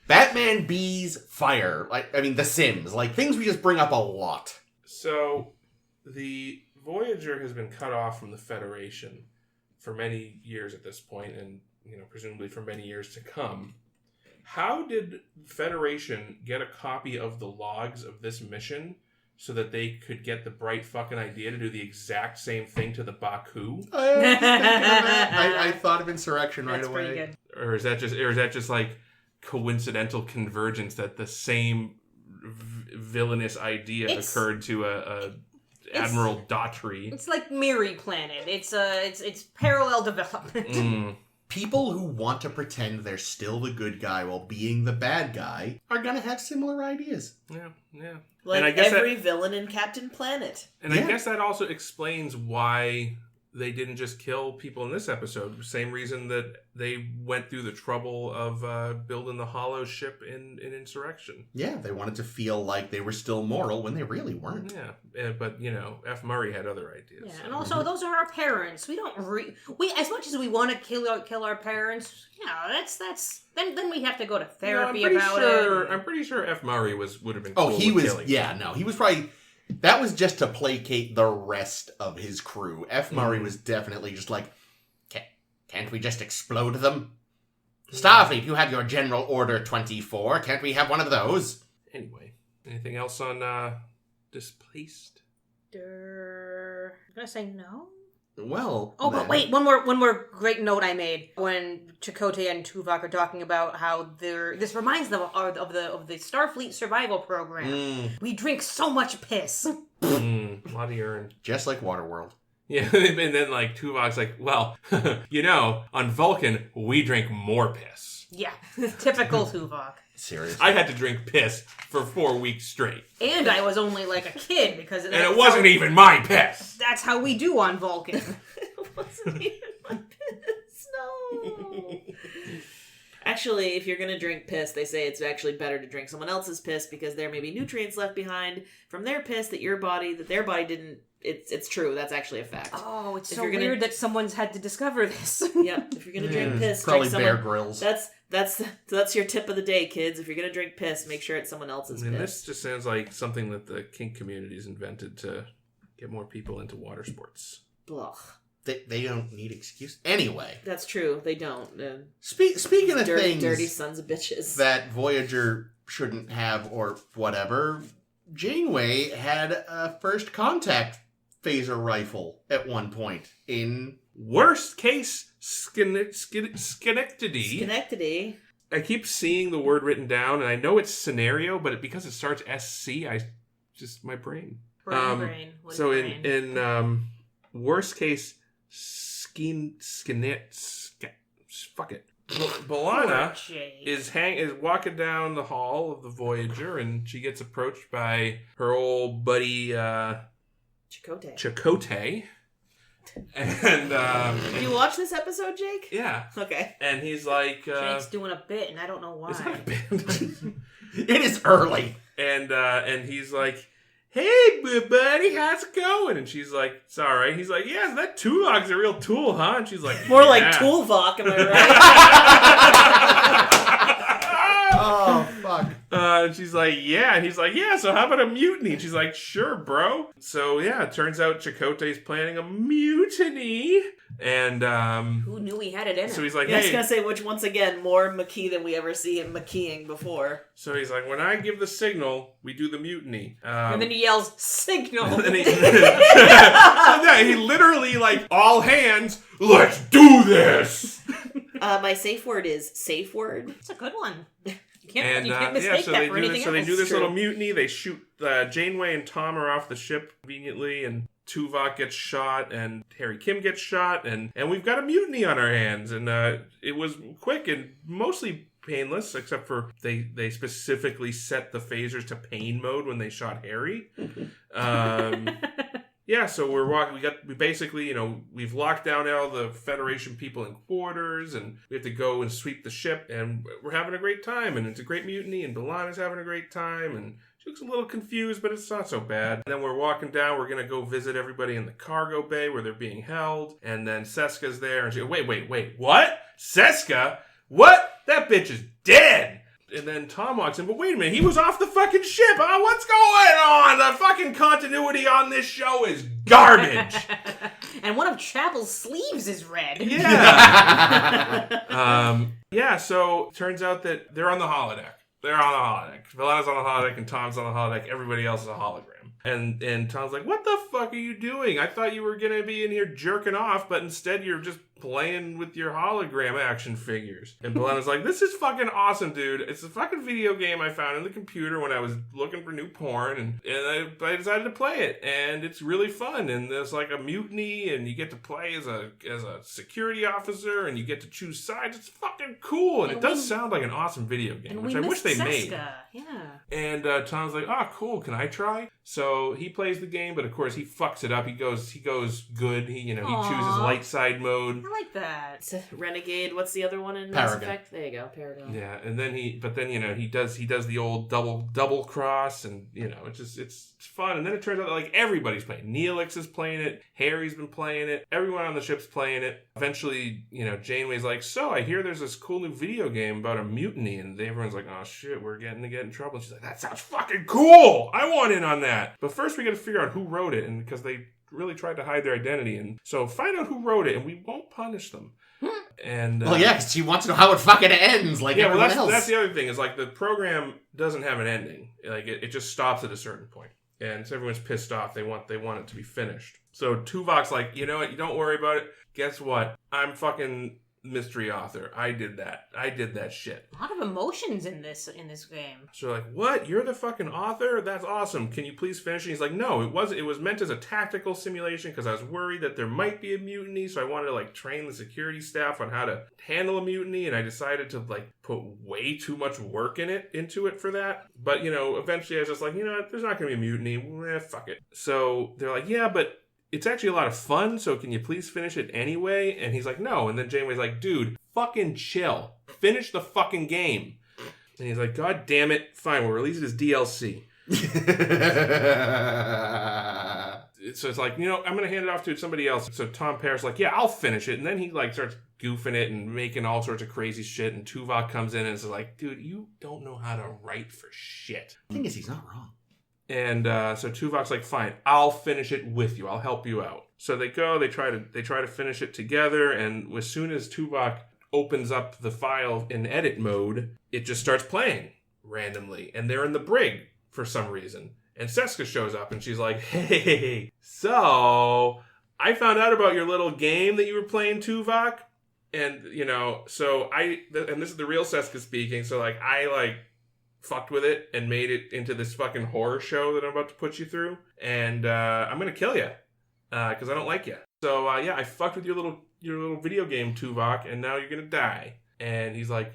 Batman, bees, fire. The Sims. Like, things we just bring up a lot.
So, the Voyager has been cut off from the Federation for many years at this point, and, presumably for many years to come. How did Federation get a copy of the logs of this mission so that they could get the bright fucking idea to do the exact same thing to the Baku?
I thought of insurrection right away.
Pretty good.
Or is that just like coincidental convergence that the same villainous idea occurred to a Admiral Daughtry?
It's like Miri Planet. It's parallel development.
People who want to pretend they're still the good guy while being the bad guy are going to have similar ideas.
Yeah.
Like
and I guess
every villain in Captain Planet.
And I guess that also explains why they didn't just kill people in this episode. Same reason that they went through the trouble of building the Hollow ship in Insurrection.
Yeah, they wanted to feel like they were still moral when they really weren't.
Yeah, but, F. Murray had other ideas.
Yeah, and also those are our parents. We don't we as much as we want to kill our parents. That's then we have to go to therapy about it.
I'm pretty sure F. Murray would have been. Cool
he
with
was.
Killing.
Yeah, no, he was probably. That was just to placate the rest of his crew. F. Murray was definitely just like, can't we just explode them? Starfleet, you have your General Order 24. Can't we have one of those?
Anyway, anything else on Displaced?
I'm gonna say no.
Well,
but wait, one more great note I made when Chakotay and Tuvok are talking about how this reminds them of the Starfleet survival program. We drink so much piss.
A lot of urine.
Just like Waterworld.
Yeah, and then Tuvok's like, well, on Vulcan, we drink more piss.
Yeah, typical Tuvok.
Seriously.
I had to drink piss for 4 weeks straight.
And I was only like a kid because...
And it wasn't even my piss.
That's how we do on Vulcan.
It wasn't even my piss. No. Actually, if you're going to drink piss, they say it's actually better to drink someone else's piss because there may be nutrients left behind from their piss that their body didn't. It's true. That's actually a fact.
Oh, it's so weird that someone's had to discover this.
Yeah, if you're going to drink piss,
probably
drink
Bear Grylls.
That's your tip of the day, kids. If you're going to drink piss, make sure it's someone else's piss.
This just sounds like something that the kink community's invented to get more people into water sports.
Blah.
They don't need excuse. Anyway.
That's true. They don't.
Speaking of things...
Dirty sons of bitches.
That Voyager shouldn't have or whatever, Janeway had a first contact phaser rifle at one point in...
Worst case, Schenectady.
Schenectady.
I keep seeing the word written down, and I know it's scenario, but because it starts SC, my brain.
Brain.
So in worst case, fuck it. B'Elanna is walking down the hall of the Voyager, and she gets approached by her old buddy Chakotay. And
did you watch this episode, Jake?
Yeah.
Okay.
And he's like,
Jake's doing a bit, and I don't know why.
It's not a bit.
It is early.
And he's like, hey, buddy, how's it going? And she's like, it's all right. He's like, yeah, that Tuvok's a real tool, huh? And she's like,
more like Toolvok, am I right?
Oh, fuck.
And she's like, yeah. And he's like, yeah, so how about a mutiny? And she's like, sure, bro. So, yeah, it turns out Chakotay's planning a mutiny. And,
who knew he had it in him?
So he's like,
I was going to say, which, once again, more McKee than we ever see him McKeeing before.
So he's like, when I give the signal, we do the mutiny.
And then he yells, signal!
And then he literally, like, all hands, let's do this!
My safe word is safe word.
It's a good one. You can't mistake that for anything else.
So they do this little mutiny. They shoot Janeway and Tom are off the ship conveniently, and Tuvok gets shot, and Harry Kim gets shot, and we've got a mutiny on our hands. And it was quick and mostly painless, except for they specifically set the phasers to pain mode when they shot Harry. Yeah, so we've locked down all the Federation people in quarters, and we have to go and sweep the ship, and we're having a great time, and it's a great mutiny, and B'Elanna's having a great time, and she looks a little confused, but it's not so bad. And then we're walking down, we're going to go visit everybody in the cargo bay where they're being held, and then Seska's there, and she goes, wait, what? Seska? What? That bitch is dead! And then Tom walks in, but wait a minute, he was off the fucking ship. What's going on? The fucking continuity on this show is garbage.
And one of Chapel's sleeves is red.
Yeah. Yeah, so turns out that they're on the holodeck. B'Elanna's on the holodeck, and Tom's on the holodeck. Everybody else is a hologram. And Tom's like, what the fuck are you doing? I thought you were going to be in here jerking off, but instead you're just playing with your hologram action figures. And B'Elanna's like, this is fucking awesome, dude. It's a fucking video game I found in the computer when I was looking for new porn, and I decided to play it. And it's really fun. And there's like a mutiny, and you get to play as a security officer, and you get to choose sides. It's fucking cool. And it does sound like an awesome video game, which I wish they made.
Yeah.
And Tom's like, cool, can I try? So he plays the game, but of course he fucks it up. He goes good. He chooses light side mode.
I like that.
It's a Renegade. What's the other one in Mass Effect? There you go, Paragon.
Yeah, and then he does the old double cross, and it's fun. And then it turns out that like everybody's playing. Neelix is playing it. Harry's been playing it. Everyone on the ship's playing it. Eventually, Janeway's like, so I hear there's this cool new video game about a mutiny, and everyone's like, oh shit, we're getting to get in trouble. And she's like, that sounds fucking cool. I want in on that. But first we got to figure out who wrote it, and because they really tried to hide their identity, and so find out who wrote it, and we won't punish them. And
well, yeah, because she wants to know how it fucking ends, like everyone else.
That's the other thing is like the program doesn't have an ending. Like it just stops at a certain point, and so everyone's pissed off. They want it to be finished. So Tuvok's like, you know what? You don't worry about it. Guess what? I'm fucking mystery author. I did that shit.
A lot of emotions in this game.
So they're like, what? You're the fucking author? That's awesome. Can you please finish? And he's like, no, it was meant as a tactical simulation because I was worried that there might be a mutiny, so I wanted to like train the security staff on how to handle a mutiny, and I decided to like put way too much work into it for that. But eventually I was just like, there's not gonna be a mutiny. Fuck it. So they're like, yeah, but it's actually a lot of fun, so can you please finish it anyway? And he's like, no. And then Janeway's like, dude, fucking chill. Finish the fucking game. And he's like, God damn it. Fine, we'll release it as DLC. So it's like, I'm going to hand it off to somebody else. So Tom Paris like, yeah, I'll finish it. And then he like starts goofing it and making all sorts of crazy shit. And Tuvok comes in and is like, dude, you don't know how to write for shit.
The thing is, he's not wrong.
And so Tuvok's like, fine, I'll finish it with you. I'll help you out. So they go, they try to finish it together. And as soon as Tuvok opens up the file in edit mode, it just starts playing randomly. And they're in the brig for some reason. And Seska shows up and she's like, hey, so I found out about your little game that you were playing, Tuvok. And, so and this is the real Seska speaking. So like, I fucked with it and made it into this fucking horror show that I'm about to put you through. And I'm going to kill you because I don't like you. So yeah, I fucked with your little video game, Tuvok, and now you're going to die. And he's like,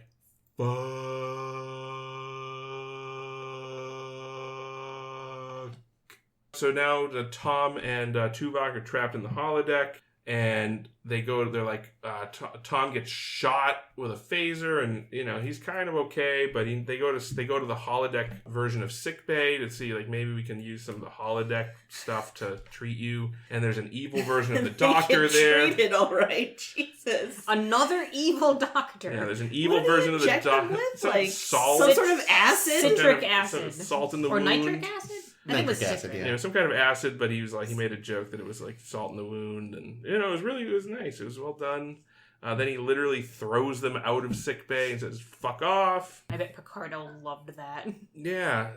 fuck. So now Tom and Tuvok are trapped in the holodeck, and they're like, Tom gets shot with a phaser, and, he's kind of okay, but they go to the holodeck version of sickbay to see, like, maybe we can use some of the holodeck stuff to treat you, and there's an evil version of the doctor there.
Treated all right, Jesus.
Another evil doctor.
Yeah, there's an evil version of the doctor.
Like
salt.
Some sort of acid?
Citric acid.
Some salt in the wound.
Or nitric acid?
Nitric acid, yeah.
Some kind of acid, but he made a joke that it was like salt in the wound, and it was nice. It was well done. Then he literally throws them out of sickbay and says, "Fuck off."
I bet Picardo loved that.
Yeah.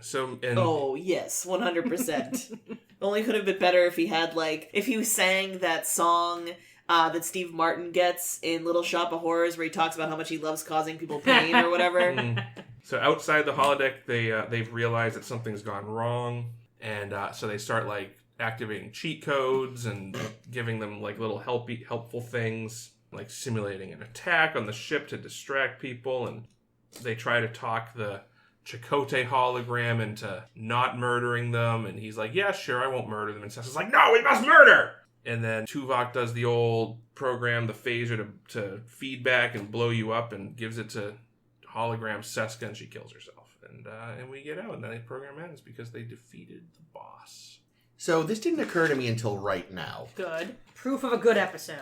Oh yes, 100%. Only could have been better if he had if he sang that song that Steve Martin gets in Little Shop of Horrors, where he talks about how much he loves causing people pain or whatever.
So outside the holodeck, they've realized that something's gone wrong, and so they start activating cheat codes and giving them little helpful things, like simulating an attack on the ship to distract people, and they try to talk the Chakotay hologram into not murdering them, and he's like, yeah, sure, I won't murder them, and Sessa's like, no, we must murder! And then Tuvok does the old program, the phaser, to feedback and blow you up, and gives it to hologram Seska, and she kills herself. And we get out, and then the program ends because they defeated the boss.
So this didn't occur to me until right now.
Good. Proof of a good episode.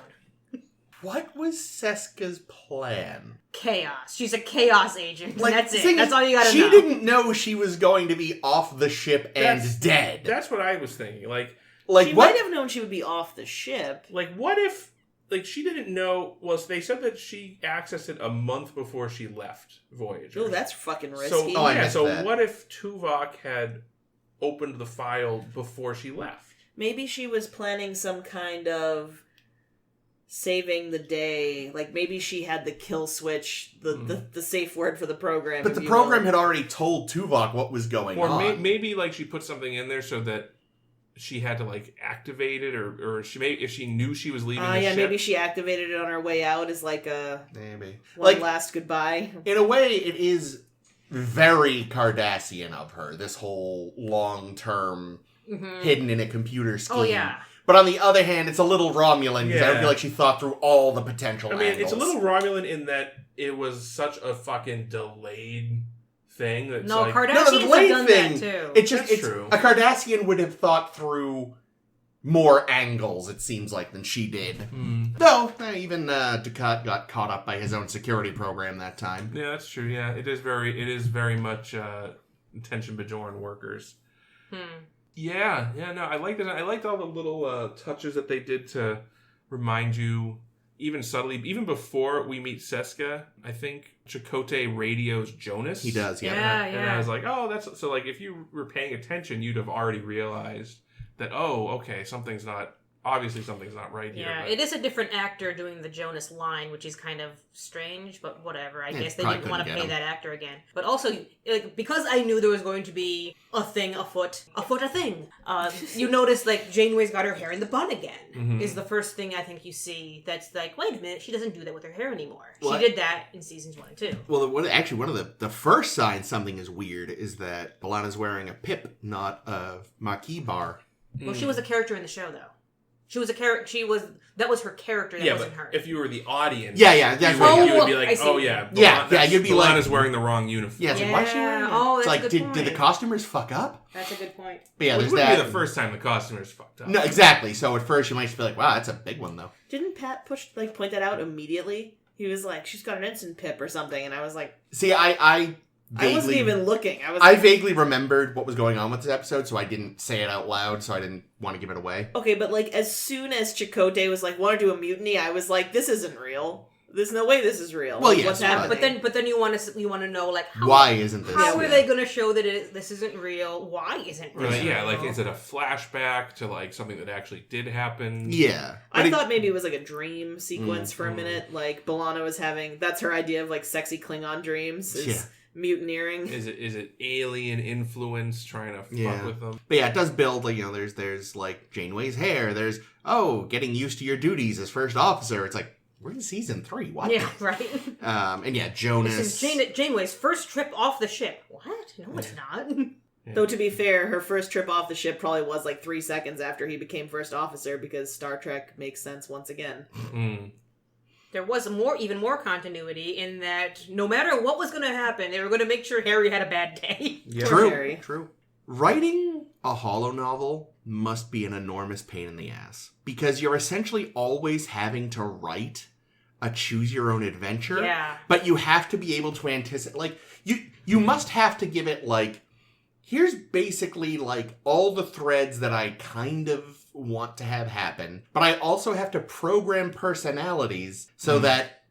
What was Seska's plan?
Chaos. She's a chaos agent. That's it. That's all you gotta know.
She didn't know she was going to be off the ship and dead.
That's what I was thinking.
She might have known she would be off the ship.
What if... she didn't know... Well, they said that she accessed it a month before she left Voyager.
Oh, that's fucking risky.
So what if Tuvok had opened the file before she left?
Maybe she was planning some kind of saving the day. Maybe she had the kill switch, the safe word for the program.
But the program had already told Tuvok what was going on.
Or maybe she put something in there so that she had to activate it, or if she knew she was leaving the ship.
Maybe she activated it on her way out as
maybe
last goodbye.
In a way, it is very Cardassian of her, this whole long-term hidden in a computer scheme.
Oh, yeah.
But on the other hand, it's a little Romulan, because I feel like she thought through all the potential angles.
It's a little Romulan in that it was such a fucking delayed thing. That's
Cardassians have done that too.
It's true. A Cardassian would have thought through more angles, it seems like, than she did. Though, even Ducat got caught up by his own security program that time.
Yeah, that's true. Yeah, it is very much attention Bajoran workers. Yeah, no, I liked it. I liked all the little touches that they did to remind you, even subtly, even before we meet Seska, I think Chakotay radios Jonas.
He does, yeah.
And I was like, oh, that's... So, if you were paying attention, you'd have already realized that, oh, okay, something's not right here.
Yeah, it is a different actor doing the Jonas line, which is kind of strange, but whatever. I guess they didn't want to pay that actor again. But also, because I knew there was going to be a thing afoot, you notice, Janeway's got her hair in the bun again, is the first thing I think you see that's wait a minute, she doesn't do that with her hair anymore. She did that in seasons 1 and 2.
Well, one of the first signs something is weird is that B'Elanna's wearing a pip, not a Maquis bar.
Well, she was a character in the show, though. She was a character. That was her character. That wasn't her.
If you were the audience,
that's
you would be like, oh yeah,
you'd be like,
Lana's wearing the wrong uniform.
Yeah, it's like, why is she wearing it?
Oh, that's
it's like,
a good point.
Did the costumers fuck up?
That's a good point.
But yeah,
it
there's
wouldn't
that.
be the first time the costumers fucked up.
No, exactly. So at first you might just be like, wow, that's a big one though.
Didn't Pat point that out immediately? He was like, she's got an instant pip or something, and I was like,
see, I
wasn't even looking.
I vaguely remembered what was going on with this episode, so I didn't say it out loud, so I didn't want to give it away.
Okay, but like as soon as Chakotay was like, want to do a mutiny, I was like, this isn't real. There's no way this is real.
Well,
like,
yes,
what's happening?
But then you want to know like
why isn't this?
How are they going to show that this isn't real? Why isn't this real?
Yeah, like is it a flashback to like something that actually did happen?
Yeah,
I thought maybe it was like a dream sequence for a minute. Like B'Elanna was having that's her idea of like sexy Klingon dreams. Mutineering.
Is it alien influence trying to fuck with them?
But yeah, it does build like, there's like Janeway's hair. There's getting used to your duties as first officer. It's like we're in season 3. What?
Yeah, right.
And yeah, Jonas.
This is Janeway's first trip off the ship. What? No, it's not.
Yeah. Though to be fair, her first trip off the ship probably was like 3 seconds after he became first officer because Star Trek makes sense once again.
There was even more continuity in that no matter what was going to happen, they were going to make sure Harry had a bad day.
Yeah. True. Writing a holo novel must be an enormous pain in the ass because you're essentially always having to write a choose-your-own-adventure.
Yeah.
But you have to be able to anticipate. Like, you must have to give it, like, here's basically, like, all the threads that I kind of want to have happen, but I also have to program personalities so that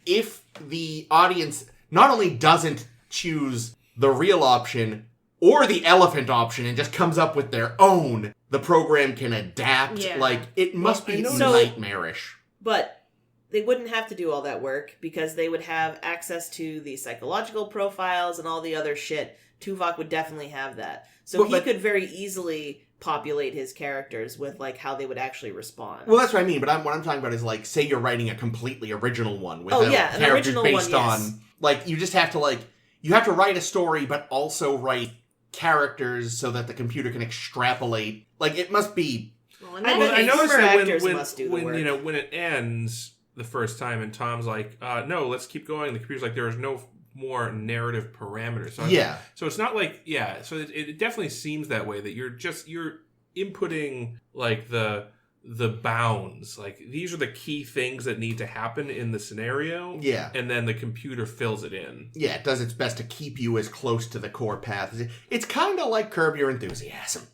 if the audience not only doesn't choose the real option or the elephant option and just comes up with their own, the program can adapt.
Yeah.
Like, it must be nightmarish.
But they wouldn't have to do all that work because they would have access to the psychological profiles and all the other shit. Tuvok would definitely have that. So he could very easily populate his characters with like how they would actually respond.
Well, that's what I mean. But what I'm talking about is like, say you're writing a completely original one with
an original
based
one,
on like you just have to you have to write a story, but also write characters so that the computer can extrapolate. Like it must be.
Well,
I noticed that
when
when it ends the first time and Tom's like, no, let's keep going. The computer's like, there is no more narrative parameters. So so it's not like, so it definitely seems that way, that you're inputting like the bounds. Like these are the key things that need to happen in the scenario. Yeah. And then the computer fills it in.
Yeah, it does its best to keep you as close to the core path. It's kind of like Curb Your Enthusiasm.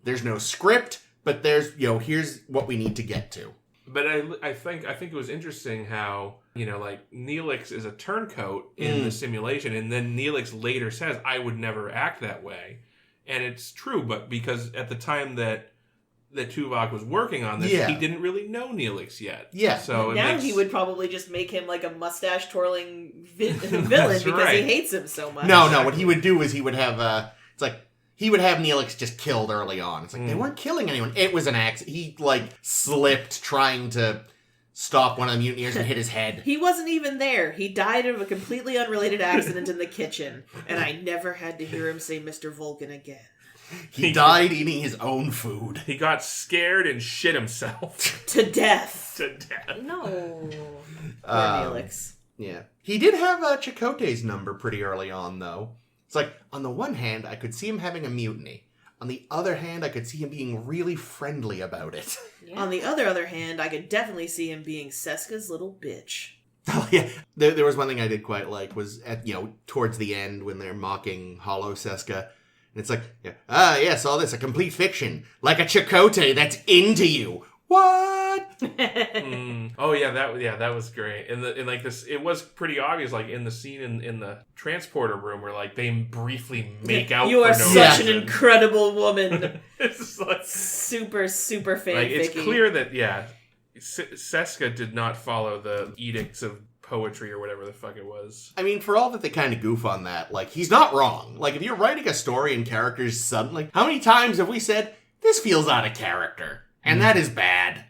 There's no script, but there's, here's what we need to get to.
But I think it was interesting how, like Neelix is a turncoat in the simulation, and then Neelix later says, I would never act that way. And it's true, but because at the time that Tuvok was working on this, he didn't really know Neelix yet. Yeah. So
now he would probably just make him like a mustache-twirling villain because he hates him so much.
No, what he would do is he would have, he would have Neelix just killed early on. It's like, they weren't killing anyone. It was an accident. He, slipped trying to stop one of the mutineers and hit his head.
He wasn't even there. He died of a completely unrelated accident in the kitchen. And I never had to hear him say Mr. Vulcan again.
He died eating his own food.
He got scared and shit himself.
To death.
No.
Poor Neelix.
Yeah. He did have Chakotay's number pretty early on, though. It's like, on the one hand, I could see him having a mutiny. On the other hand, I could see him being really friendly about it.
Yeah. On the other hand, I could definitely see him being Seska's little bitch.
Oh, yeah. There was one thing I did quite like, was at, towards the end when they're mocking Holo Seska. And it's like, saw this, a complete fiction. Like a Chakotay that's into you. What?
Oh yeah, that was great. And this, it was pretty obvious. Like in the scene in the transporter room, where like they briefly make out.
You are such an
reason.
Incredible woman.
It's like
super fan.
Like it's clear that Seska did not follow the edicts of poetry or whatever the fuck it was.
I mean, for all that they kind of goof on that, like he's not wrong. Like if you're writing a story and characters suddenly, how many times have we said this feels out of character, and that is bad.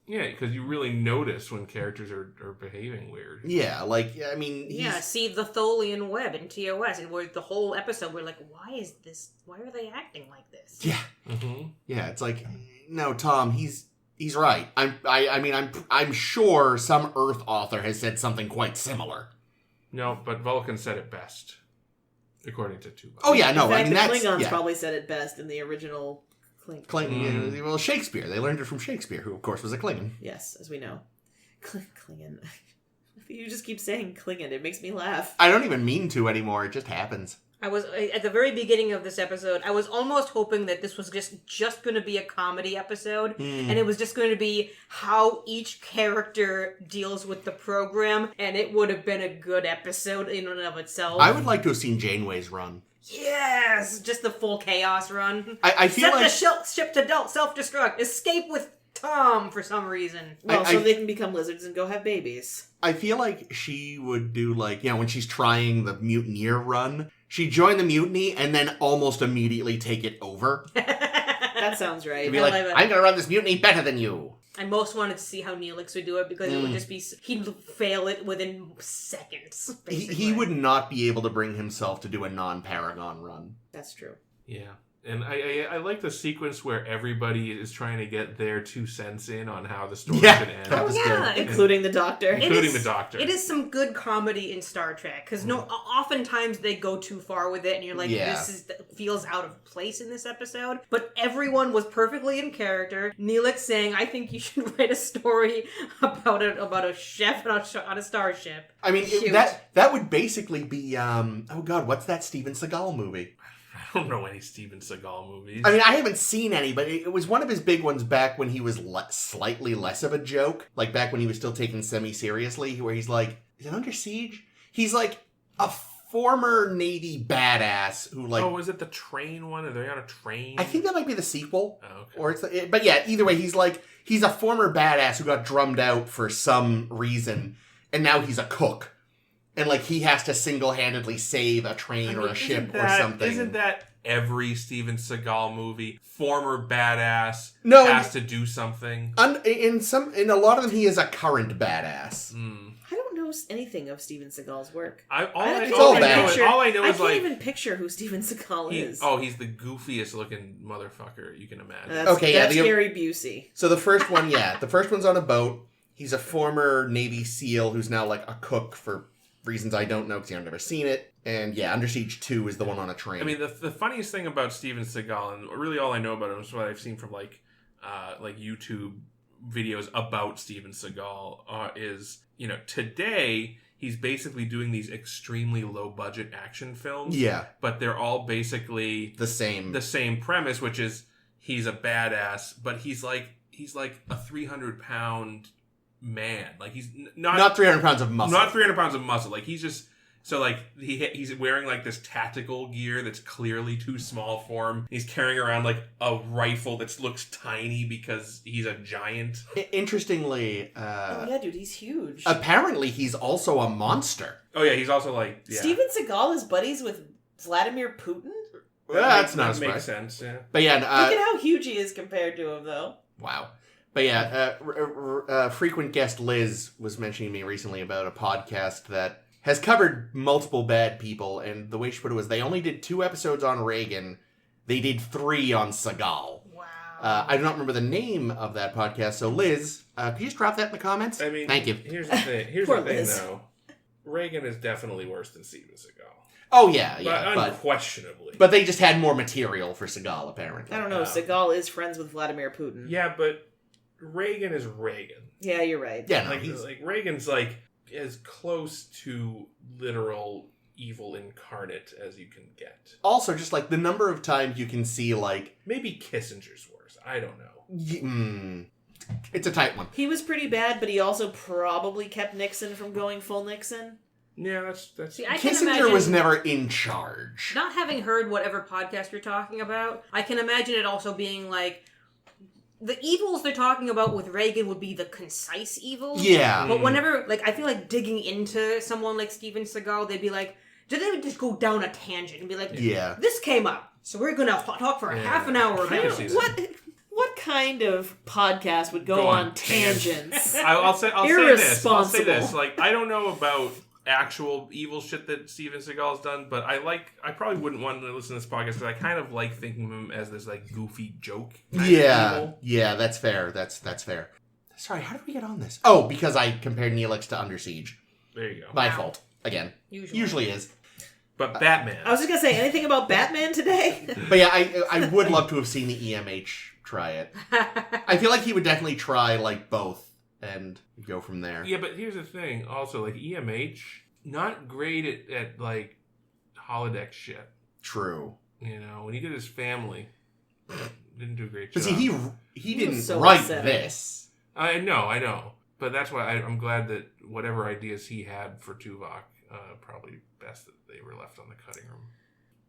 Yeah, because you really notice when characters are behaving weird.
Yeah, I mean...
see the Tholian web in TOS, and where the whole episode, we're like, why are they acting like this?
Yeah. Mm-hmm. Yeah, it's like, no, Tom, he's he's right. I'm sure some Earth author has said something quite similar.
No, but Vulcan said it best, according to Tuvok.
Oh yeah, no,
In fact,
that's
the Klingons probably said it best in the original
Klingon. Well, Shakespeare. They learned it from Shakespeare, who of course was a Klingon.
Yes, as we know. Klingon. You just keep saying Klingon. It makes me laugh.
I don't even mean to anymore. It just happens.
I was at the very beginning of this episode. I was almost hoping that this was just going to be a comedy episode, and it was just going to be how each character deals with the program, and it would have been a good episode in and of itself.
I would like to have seen Janeway's run.
Yes, just the full chaos run.
I feel like
Set the ship to self-destruct. Escape with Tom for some reason.
Well, so they can become lizards and go have babies.
I feel like she would do when she's trying the mutineer run, she'd join the mutiny and then almost immediately take it over.
That sounds right.
She'd be like, I'm going to run this mutiny better than you.
I most wanted to see how Neelix would do it because it would just be... He'd fail it within seconds, basically.
He would not be able to bring himself to do a non-Paragon run.
That's true.
Yeah. And I like the sequence where everybody is trying to get their 2 cents in on how the story should end.
That was good.
Including the Doctor.
Including the Doctor.
It is some good comedy in Star Trek, because oftentimes they go too far with it, and you're like, this feels out of place in this episode. But everyone was perfectly in character. Neelix saying, I think you should write a story about a chef on a starship.
I mean, that would basically be, oh god, what's that Steven Seagal movie?
I don't know any Steven Seagal movies.
I mean, I haven't seen any, but it was one of his big ones back when he was slightly less of a joke. Like back when he was still taken semi-seriously, where he's like, is it Under Siege? He's like a former Navy badass who like...
Oh, is it the train one? Are they on a train?
I think that might be the sequel.
Oh, okay.
Or but yeah, either way, he's a former badass who got drummed out for some reason, and now he's a cook. And, he has to single-handedly save a train or a ship or something.
Isn't that every Steven Seagal movie? Former badass has to do something.
In a lot of them, he is a current badass.
I don't know anything of Steven Seagal's work.
All I know is
I can't even picture who Steven Seagal is.
Oh, he's the goofiest-looking motherfucker you can imagine.
That's Gary Busey.
So the first one, the first one's on a boat. He's a former Navy SEAL who's now, a cook for... reasons I don't know because I've never seen it. And Under Siege 2 is the one on a train.
I mean, the funniest thing about Steven Seagal, and really all I know about him is what I've seen from YouTube videos about Steven Seagal, is, today he's basically doing these extremely low budget action films. Yeah. But they're all basically the same premise, which is he's a badass, but he's like a 300-pound man. He's not
300 pounds of muscle.
Not 300 pounds of muscle. He's just he's wearing this tactical gear that's clearly too small for him. He's carrying around a rifle that looks tiny because he's a giant.
Interestingly,
oh yeah, dude, he's huge.
Apparently, he's also a monster.
Oh yeah, he's also
Steven Seagal is buddies with Vladimir Putin.
Well, that's not a surprise.
Makes sense. Yeah.
But
look at how huge he is compared to him, though.
Wow. But frequent guest Liz was mentioning to me recently about a podcast that has covered multiple bad people, and the way she put it was they only did 2 episodes on Reagan. They did 3 on Seagal.
Wow.
I do not remember the name of that podcast, so Liz, could you just drop that in the comments?
I mean,
thank you.
Here's the thing, though. Reagan is definitely worse than Steven Seagal.
Oh, yeah.
But unquestionably.
But they just had more material for Seagal, apparently.
I don't know. Seagal is friends with Vladimir Putin.
Yeah, but Reagan is Reagan.
Yeah, you're right.
Yeah,
Reagan's as close to literal evil incarnate as you can get.
Also, just the number of times you can see
maybe Kissinger's worse. I don't know.
It's a tight one.
He was pretty bad, but he also probably kept Nixon from going full Nixon.
Yeah, that's.
See, I
Kissinger was never in charge.
Not having heard whatever podcast you're talking about, I can imagine it also being the evils they're talking about with Reagan would be the concise evils.
Yeah.
But whenever, I feel digging into someone like Steven Seagal, they'd be they would just go down a tangent and be this came up, so we're going to talk for half an hour about it.
What kind of podcast would go on tangents?
I'll say this. I don't know about actual evil shit that Steven Seagal's done, but I probably wouldn't want to listen to this podcast because I kind of like thinking of him as this like goofy joke.
Yeah, that's fair. That's fair. Sorry, how did we get on this? Oh, because I compared Neelix to Under Siege.
There you go.
My fault. Again. Usually is.
But Batman.
I was just going to say, anything about Batman today?
But yeah, I would love to have seen the EMH try it. I feel like he would definitely try, like, both and go from there.
Yeah, but here's the thing. Also, like, EMH, not great at like, holodeck shit.
True.
You know, when he did his family, didn't do a great job.
But see, he didn't
so
write
upsetting.
this.
I know. But that's why I'm glad that whatever ideas he had for Tuvok, probably best that they were left on the cutting room.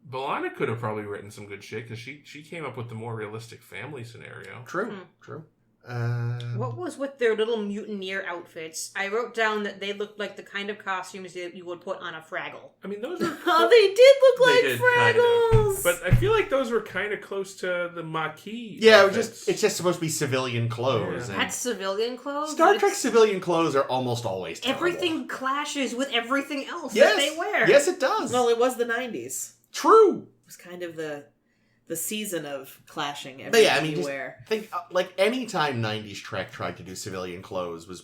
B'Elanna could have probably written some good shit because she came up with the more realistic family scenario.
True.
What was with their little mutineer outfits? I wrote down that they looked like the kind of costumes that you would put on a Fraggle.
I mean, those are...
Oh, they did look
They
like
did,
Fraggles!
kind of. But I feel like those were kind of close to the Maquis
Yeah,
outfits.
it's just supposed to be civilian clothes.
Yeah.
And
That's civilian clothes?
Star
but
Trek civilian clothes are almost always terrible.
everything clashes with everything else
Yes.
that they wear.
Yes, it does.
Well, it was the 90s.
True.
It was kind of the season of clashing
But yeah,
everything
I mean,
you
just
wear.
think, like, any time 90s Trek tried to do civilian clothes was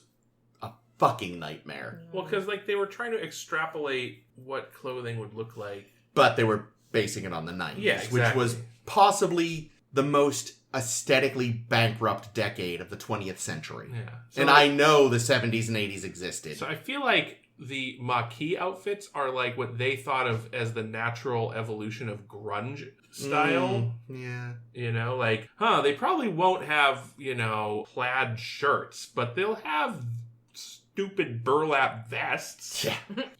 a fucking nightmare.
Well, because like they were trying to extrapolate what clothing would look like.
But they were basing it on the 90s,
Yeah,
which
exactly.
was possibly the most aesthetically bankrupt decade of the 20th century.
Yeah.
And I know the 70s and 80s existed.
So I feel like the Maquis outfits are like what they thought of as the natural evolution of grunge style.
Yeah.
You know, like, they probably won't have, plaid shirts, but they'll have stupid burlap vests.
Yeah.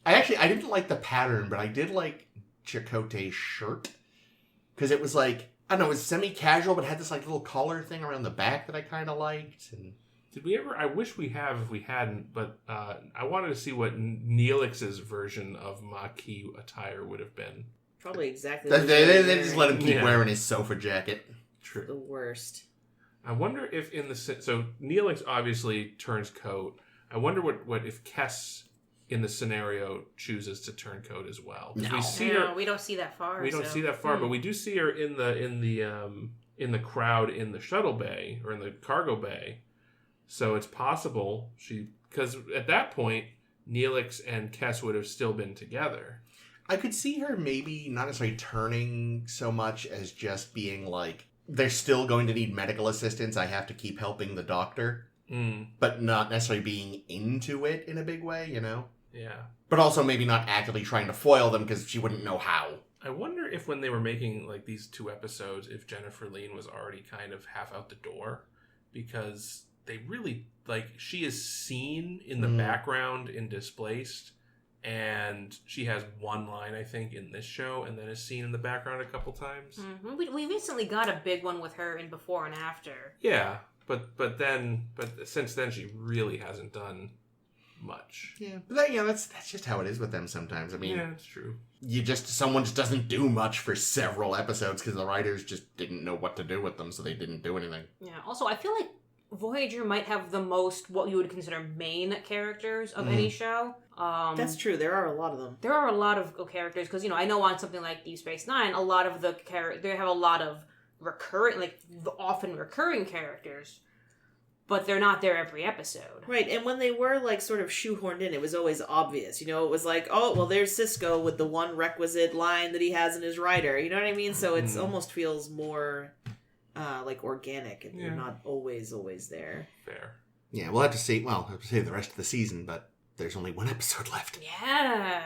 I didn't like the pattern, but I did like Chakotay's shirt. Because it was like, I don't know, it was semi-casual, but had this like little collar thing around the back that I kind of liked. And
Did we ever? I wish we have if we hadn't, but I wanted to see what Neelix's version of Maquis attire would have been.
Probably exactly
they just let him keep
Yeah.
wearing his sofa jacket.
True.
the worst.
I wonder if so Neelix obviously turns coat. I wonder what if Kess in the scenario chooses to turn coat as well. 'Cause
No.
we see her.
we don't see that far.
We don't see that far, but we do see her in the crowd in the shuttle bay or in the cargo bay. So it's possible because at that point Neelix and Kess would have still been together.
I could see her maybe not necessarily turning so much as just being like, they're still going to need medical assistance. I have to keep helping the doctor. But not necessarily being into it in a big way,
Yeah.
But also maybe not actively trying to foil them because she wouldn't know how.
I wonder if when they were making like these 2 episodes, if Jennifer Lean was already kind of half out the door, because they really she is seen in the background in Displaced, and she has one line I think in this show, and then is seen in the background a couple times.
Mm-hmm. We recently got a big one with her in Before and After.
Yeah, but since then she really hasn't done much.
Yeah, but that's just how it is with them sometimes. I mean,
Yeah, it's true.
someone just doesn't do much for several episodes because the writers just didn't know what to do with them, so they didn't do anything.
Yeah. Also, I feel like Voyager might have the most what you would consider main characters of any show.
That's true. There are a lot of them.
There are a lot of characters because I know on something like Deep Space Nine, a lot of the they have a lot of often recurring characters, but they're not there every episode.
Right, and when they were sort of shoehorned in, it was always obvious. It was like, oh, well, there's Cisco with the one requisite line that he has in his writer. You know what I mean? So it almost feels more organic, and they're not always there.
Fair.
Yeah, we'll have to see. Well, have to save the rest of the season, but there's only 1 episode left.
Yeah.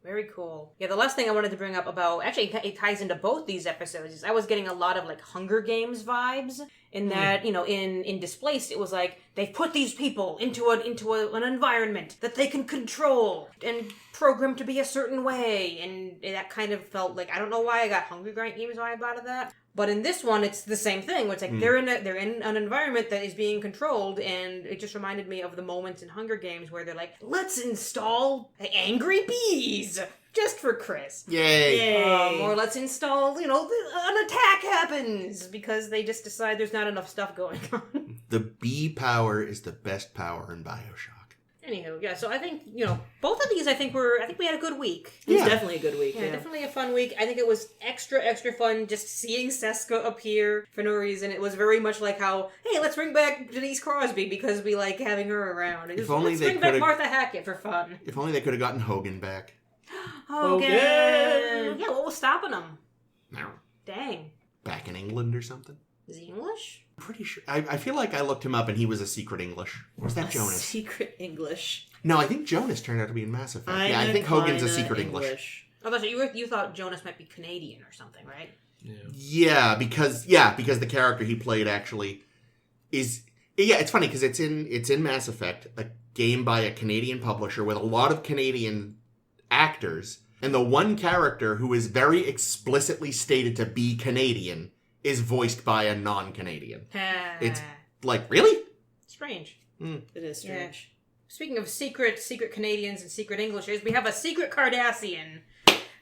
Very cool. Yeah, the last thing I wanted to bring up about, actually it ties into both these episodes, is I was getting a lot of Hunger Games vibes in that, in Displaced, it was like, they've put these people into an environment that they can control and program to be a certain way, and that kind of felt like, I don't know why I got Hunger Games vibe out of that. But in this one, it's the same thing. Where it's like they're in an environment that is being controlled, and it just reminded me of the moments in Hunger Games where they're like, "Let's install angry bees just for Chris."
Yay!
Or let's install, an attack happens because they just decide there's not enough stuff going on.
The bee power is the best power in BioShock.
Anywho, yeah, so I think, both of these I think we had a good week.
It was definitely a good week.
Yeah, definitely a fun week. I think it was extra fun just seeing Seska appear for no reason. It was very much like how, hey, let's bring back Denise Crosby because we like having her around. Let's bring back Martha Hackett for fun.
If only they could have gotten Hogan back.
Hogan! Yeah, what was stopping him?
No.
Dang.
Back in England or something?
Is he English?
I'm pretty sure. I feel like I looked him up and he was a secret English. Or was that Jonas?
Secret English.
No, I think Jonas turned out to be in Mass Effect. I think Hogan's a secret English.
Oh, so you thought Jonas might be Canadian or something, right?
Yeah, because the character he played actually is... Yeah, it's funny because it's in Mass Effect, a game by a Canadian publisher with a lot of Canadian actors, and the one character who is very explicitly stated to be Canadian is voiced by a non-Canadian. It's like, really?
Strange.
It is strange.
Yeah. Speaking of secret Canadians and secret Englishes, we have a secret Cardassian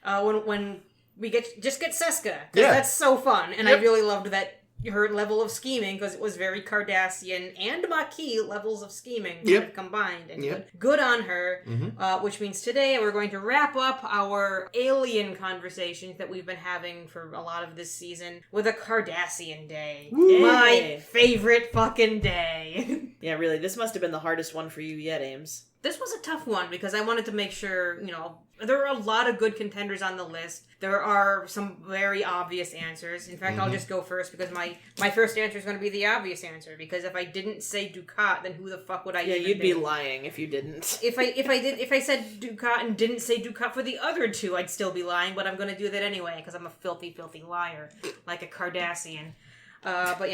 when we get Seska.
Yeah.
That's so fun. And I really loved that her level of scheming because it was very Cardassian and Maquis levels of scheming combined. And good on her, which means today we're going to wrap up our alien conversations that we've been having for a lot of this season with a Cardassian day.
Woo.
My favorite fucking day.
Yeah, really, this must have been the hardest one for you yet, Ames.
This was a tough one because I wanted to make sure, there are a lot of good contenders on the list. There are some very obvious answers. In fact, I'll just go first because my first answer is going to be the obvious answer. Because if I didn't say Dukat, then who the fuck would I even
you'd be lying if you didn't.
If I said Dukat and didn't say Dukat for the other two, I'd still be lying. But I'm going to do that anyway because I'm a filthy, filthy liar, like a Cardassian. But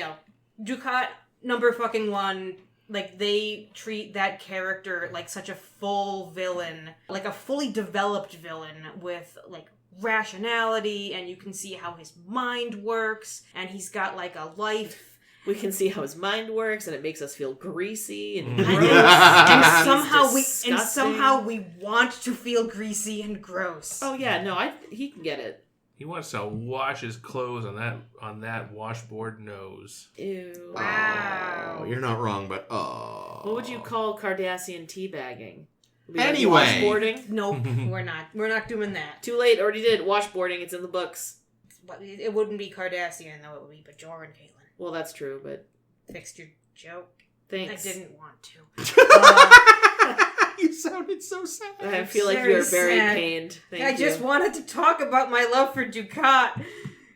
Dukat, number fucking one. Like, they treat that character like such a full villain, like a fully developed villain with, like, rationality, and you can see how his mind works, and he's got, like, a life.
We can see how his mind works, and it makes us feel greasy and gross.
and somehow we want to feel greasy and gross.
Oh, yeah, no, he can get it.
He wants to wash his clothes on that washboard nose.
Ew.
Wow.
Oh, you're not wrong, but
What would you call Cardassian teabagging?
Anyway.
Washboarding?
Nope, we're not. We're not doing that.
Too late, already did. Washboarding, it's in the books.
It wouldn't be Cardassian, though. It would be Bajoran, Caitlin.
Well, that's true, but...
Fixed your joke.
Thanks.
I didn't want to.
You sounded so sad.
I feel like you're very pained. Thank you.
I just wanted to talk about my love for Dukat,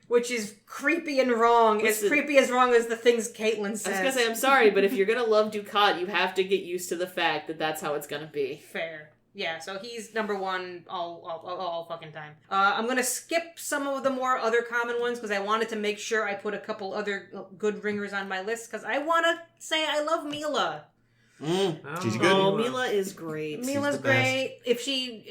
which is creepy and wrong. As creepy as wrong as the things Caitlin says.
I was going to say, I'm sorry, but if you're going to love Dukat, you have to get used to the fact that that's how it's going to be.
Fair. Yeah, so he's number one all fucking time. I'm going to skip some of the more other common ones because I wanted to make sure I put a couple other good ringers on my list because I want to say I love Mila.
She's good.
Oh, Mila is great.
Mila's great. If she,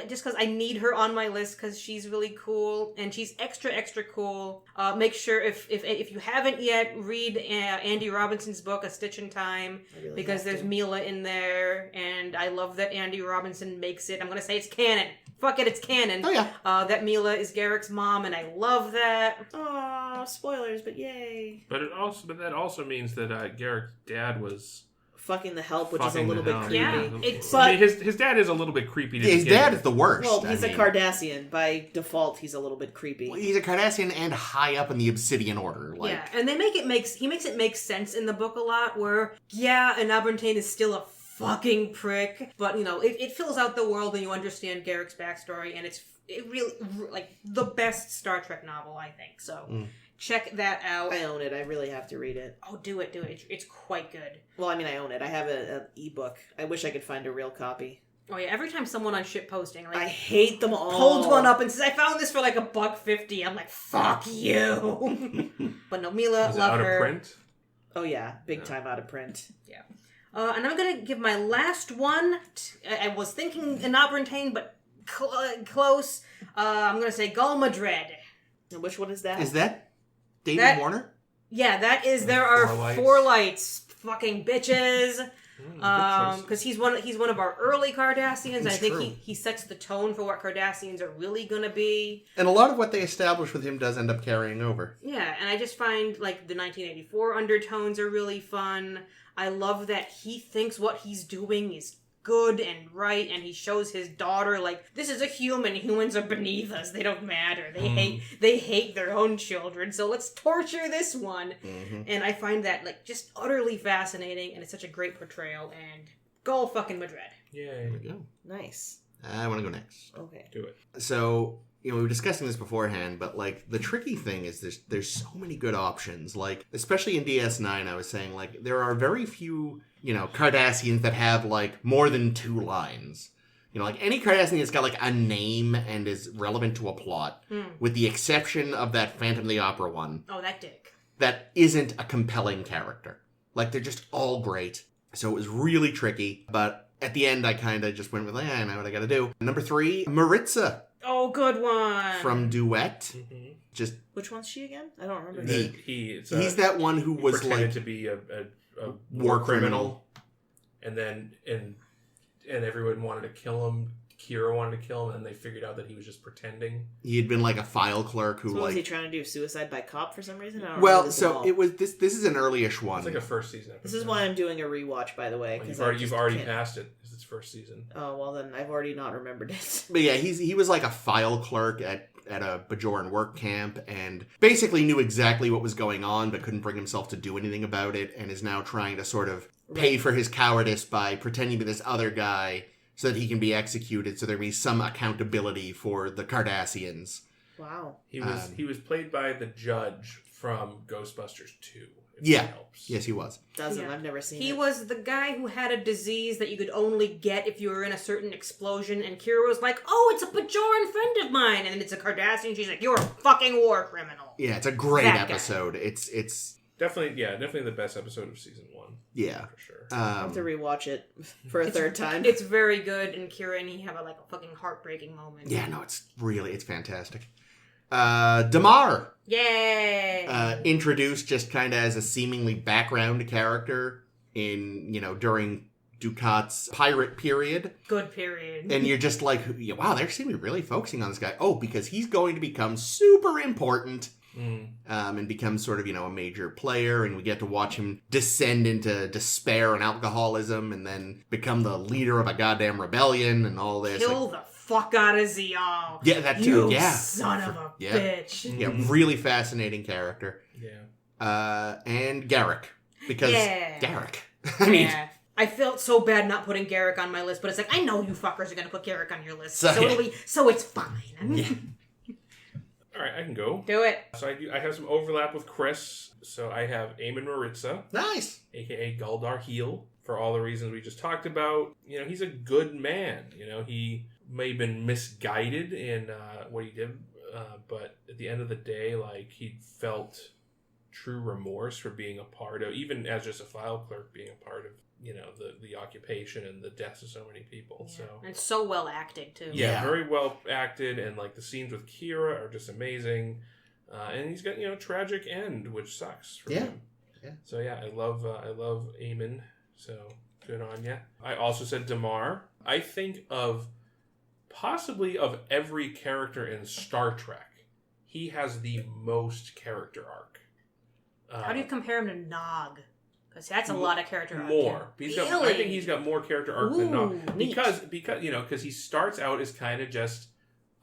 just because I need her on my list because she's really cool and she's extra cool. Make sure if you haven't yet, read Andy Robinson's book A Stitch in Time because there's Mila in there and I love that Andy Robinson makes it. I'm gonna say it's canon. Fuck it, it's canon.
Oh yeah.
That Mila is Garrick's mom and I love that.
Oh, spoilers, but yay.
But that also means that Garrick's dad was
fucking the help, which is a little bit creepy.
Yeah,
his dad is a little bit creepy.
His dad is the worst.
Well, he's a Cardassian. By default, he's a little bit creepy.
Well, he's a Cardassian and high up in the Obsidian Order.
Yeah, and he makes it make sense in the book a lot where, an Abrantane is still a fucking prick, but, it fills out the world and you understand Garrick's backstory, and it really, like, the best Star Trek novel, I think, so... Check that out.
I own it. I really have to read it.
Oh, do it. It's quite good.
Well, I mean, I own it. I have an ebook. I wish I could find a real copy.
Oh, yeah. Every time someone on shit posting,
I hate them all.
Holds one up and says, I found this for like $1.50. I'm like, fuck you. But no, Mila,
is
love
it out
her.
Of print?
Oh, yeah. Big time out of print.
Yeah. And I'm going to give my last one. I was thinking an Abrantane, but close. I'm going to say Gul Madred.
And which one is that?
Is that David Warner?
Yeah, that is. There are 4 lights. Fucking bitches. Because he's one of our early Cardassians. I think he sets the tone for what Cardassians are really gonna be.
And a lot of what they establish with him does end up carrying over.
Yeah, and I just find like the 1984 undertones are really fun. I love that he thinks what he's doing is good and right, and he shows his daughter, like, this is a human. Humans are beneath us. They don't matter. They hate their own children, so let's torture this one. Mm-hmm. And I find that, like, just utterly fascinating, and it's such a great portrayal, and go fucking Madrid.
Yeah,
there we go.
Nice.
I want to go next.
Okay.
Do it.
So, we were discussing this beforehand, but, like, the tricky thing is there's so many good options. Like, especially in DS9, I was saying, like, there are very few, Cardassians that have, like, more than 2 lines. Like, any Cardassian that's got, like, a name and is relevant to a plot, with the exception of that Phantom of the Opera one.
Oh, that dick.
That isn't a compelling character. Like, they're just all great. So it was really tricky, but at the end, I kind of just went with, I know what I gotta do. Number 3, Maritza.
Oh, good one.
From Duet.
Mm-hmm.
Just
which one's she again? I don't remember.
He's that one who was
pretended
like
to be a
war criminal,
and then and everyone wanted to kill him. Kira wanted to kill him, and they figured out that he was just pretending.
He had been like a file clerk who,
so what was he trying to do? Suicide by cop for some reason?
It was this. This is an earlyish one.
It's like a first season episode.
This is why I'm doing a rewatch, by the way.
Well, you've already passed it because it's first season.
Oh well, then I've already not remembered it.
But yeah, he was like a file clerk at a Bajoran work camp, and basically knew exactly what was going on, but couldn't bring himself to do anything about it, and is now trying to sort of pay for his cowardice by pretending to be this other guy, so that he can be executed, so there be some accountability for the Cardassians.
Wow.
He was played by the judge from Ghostbusters 2.
Yeah. Yes, he was.
I've never seen it.
He was the guy who had a disease that you could only get if you were in a certain explosion, and Kira was like, oh, it's a Bajoran friend of mine, and it's a Cardassian. She's like, you're a fucking war criminal.
Yeah, it's a great episode. Guy. It's
definitely the best episode of season 1.
Yeah,
for sure.
I'll have to rewatch it for a third time.
It's very good, and Kira and he have a fucking heartbreaking moment.
Yeah, no, it's fantastic. Damar.
Yay!
Introduced just kind of as a seemingly background character in, during Ducat's pirate period.
Good period.
And you're just like, wow, they seem to be really focusing on this guy. Oh, because he's going to become super important. And become sort of, a major player, and we get to watch him descend into despair and alcoholism, and then become the leader of a goddamn rebellion and all this.
Kill the fuck out of Zial.
Yeah, that too.
You son of a bitch.
Yeah, really fascinating character.
Yeah.
And Garrick, because Garrick.
I felt so bad not putting Garrick on my list, but it's like, I know you fuckers are gonna put Garrick on your list, so it's fine.
Yeah.
All right, I can go.
Do it.
So I have some overlap with Chris. So I have Eamon Maritza.
Nice.
A.k.a. Galdar Heel, for all the reasons we just talked about. He's a good man. He may have been misguided in what he did, but at the end of the day, he felt true remorse for being a part of, even as just a file clerk, being a part of, the occupation and the deaths of so many people.
Yeah.
So
and it's so well acted too.
Yeah, very well acted, and the scenes with Kira are just amazing. And he's got tragic end, which sucks for him. Yeah. So yeah, I love Eamon. So good on ya. I also said Damar. I think possibly of every character in Star Trek, he has the most character arc.
How do you compare him to Nog? Because that's a lot of character arc.
More.
Yeah.
I think he's got more character arc than Nog.
Neat.
Because he starts out as kind of just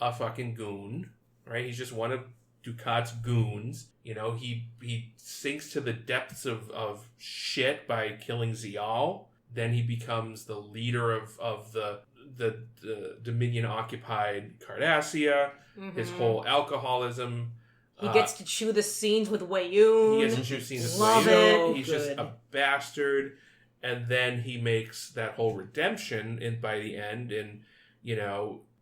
a fucking goon, right? He's just one of Ducat's goons. He sinks to the depths of shit by killing Zial. Then he becomes the leader of the Dominion-occupied Cardassia. Mm-hmm. His whole alcoholism.
He gets to chew the scenes with Weyoun.
He gets to chew scenes with
Weyoun.
He's just a bastard. And then he makes that whole redemption by the end, and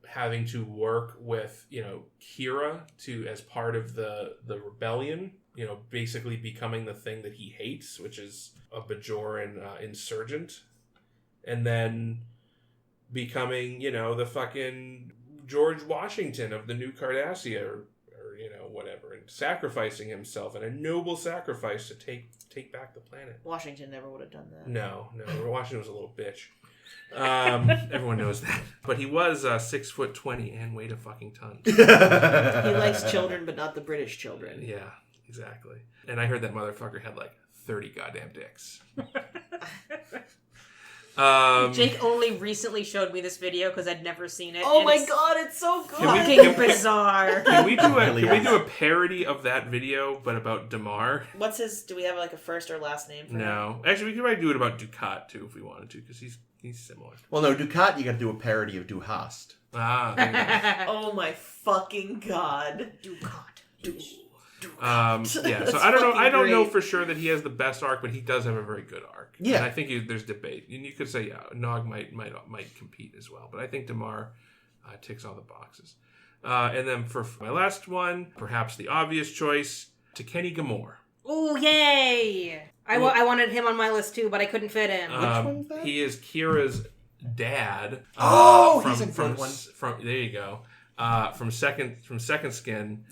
having to work with Kira as part of the rebellion. Basically becoming the thing that he hates, which is a Bajoran insurgent, and then becoming the fucking George Washington of the new Cardassia, or whatever, and sacrificing himself, and a noble sacrifice to take back the planet.
Washington never would have done that.
No, Washington was a little bitch. Everyone knows that. But he was 6'20" and weighed a fucking ton.
He likes children, but not the British children.
Yeah, exactly. And I heard that motherfucker had 30 goddamn dicks.
Jake only recently showed me this video because I'd never seen it.
Oh my god, it's so good.
Fucking bizarre.
Can we do a parody of that video, but about Damar?
What's his? Do we have like a first or last name for him?
No, actually, we could probably do it about Ducat too if we wanted to, because he's similar.
Well, no, Ducat, you got to do a parody of Du Hast.
Ah. There you go.
Oh my fucking god.
Yeah, so I don't know. I don't know for sure that he has the best arc, but he does have a very good arc.
Yeah,
and I think there's debate, and you could say Nog might compete as well, but I think Damar ticks all the boxes. And then for my last one, perhaps the obvious choice, Kenny Gamore.
Oh yay! I wanted him on my list too, but I couldn't fit in.
Which one's that?
He is Kira's dad.
He's a good one.
There you go. From second skin,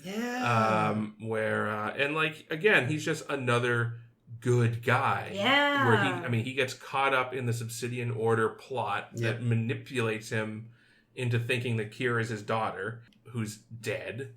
where and like again, he's just another good guy.
Yeah,
where he gets caught up in this Obsidian Order plot that manipulates him into thinking that Kira is his daughter, who's dead.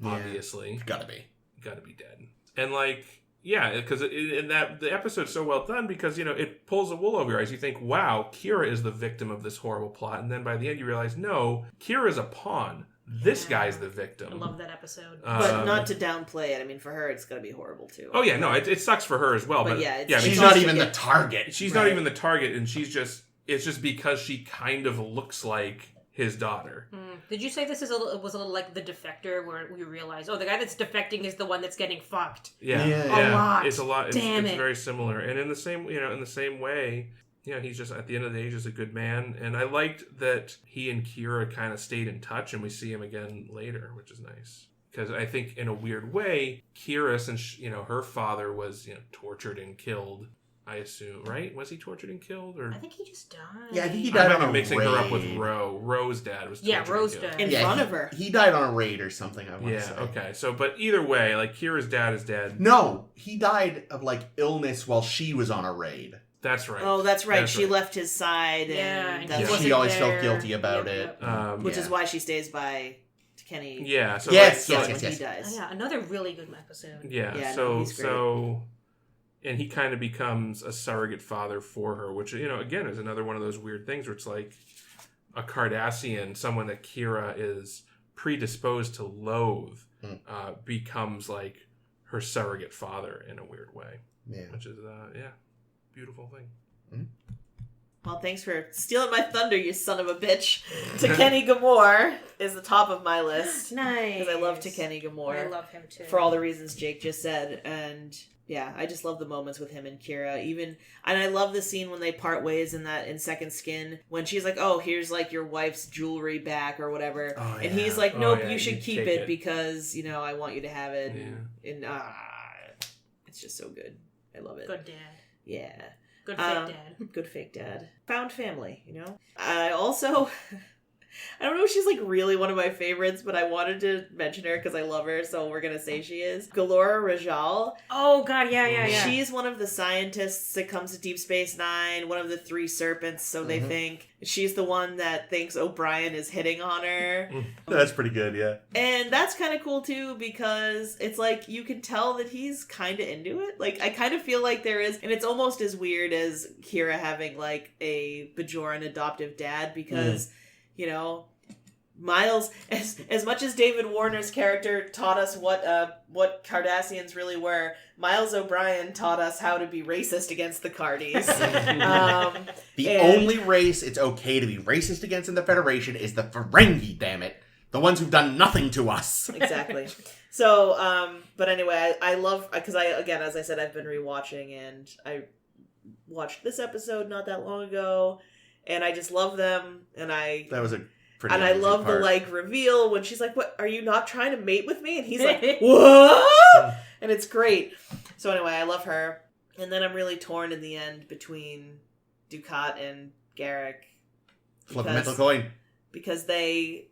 Obviously, gotta be dead. And like, because the episode's so well done because it pulls the wool over your eyes. You think, wow, Kira is the victim of this horrible plot, and then by the end you realize, no, Kira's a pawn. This guy's the victim.
I love that episode.
But not to downplay it. I mean, for her, it's going to be horrible, too.
Oh, yeah, no, it sucks for her as well. But
she's not even the target.
She's not even the target, and it's just because she kind of looks like his daughter.
Did you say this was a little like The Defector, where we realize, the guy that's defecting is the one that's getting fucked?
Yeah.
A lot.
It's a lot. It's
Damn it.
very similar. And in the same way, he's just, at the end of the day, he's just a good man. And I liked that he and Kira kind of stayed in touch, and we see him again later, which is nice. Because I think, in a weird way, Kira, since, her father was, tortured and killed, I assume, right? Was he tortured and killed? Or
I think he just died.
Yeah, I think he died on a raid.
Mixing her up with Ro. Ro's dad was tortured
Ro's
and killed.
dad.
In front of her.
He died on a raid or something, I want to say.
Okay. So, but either way, like, Kira's dad is dead.
No, he died of, illness while she was on a raid.
That's right.
Oh, that's right. She left his side, and
she always felt guilty about it.
Which is why she stays by Kenny.
Yeah. So
yes.
He dies.
Yeah, another really good episode.
Yeah. So, and he kind of becomes a surrogate father for her, which again is another one of those weird things where it's like a Cardassian, someone that Kira is predisposed to loathe, becomes like her surrogate father in a weird way. Yeah. Which is beautiful thing.
Mm-hmm.
Well, thanks for stealing my thunder, you son of a bitch. Kenny Gamore is the top of my list.
Nice.
Because I love Kenny Gamore.
I love him too.
For all the reasons Jake just said. And yeah, I just love the moments with him and Kira. And I love the scene when they part ways in Second Skin, when she's like, oh, here's like your wife's jewelry back or whatever. Oh, and he's like, nope, you should keep it because, I want you to have it. Yeah. And it's just so good. I love it.
Good dad.
Yeah.
Good fake dad.
Good fake dad. Found family, I also... I don't know if she's really one of my favorites, but I wanted to mention her because I love her, so we're going to say she is. Galora Rajal.
Oh, God, yeah.
She's one of the scientists that comes to Deep Space Nine, one of the 3 serpents, so they think. She's the one that thinks O'Brien is hitting on her.
That's pretty good, yeah. And
that's kind of cool, too, because it's you can tell that he's kind of into it. I kind of feel like there is, and it's almost as weird as Kira having, a Bajoran adoptive dad, because... Miles, as much as David Warner's character taught us what Cardassians really were, Miles O'Brien taught us how to be racist against the Cardis.
The only race it's okay to be racist against in the Federation is the Ferengi, damn it. The ones who've done nothing to us.
Exactly. So, but anyway, I love, because again, as I said, I've been rewatching, and I watched this episode not that long ago, and I just love them, and
that was a pretty
and I love
part.
The reveal when she's like, "What, are you not trying to mate with me?" And he's like, "What?" And it's great. So anyway, I love her, and then I'm really torn in the end between Ducat and Garrick.
Flip a mental coin.
Because they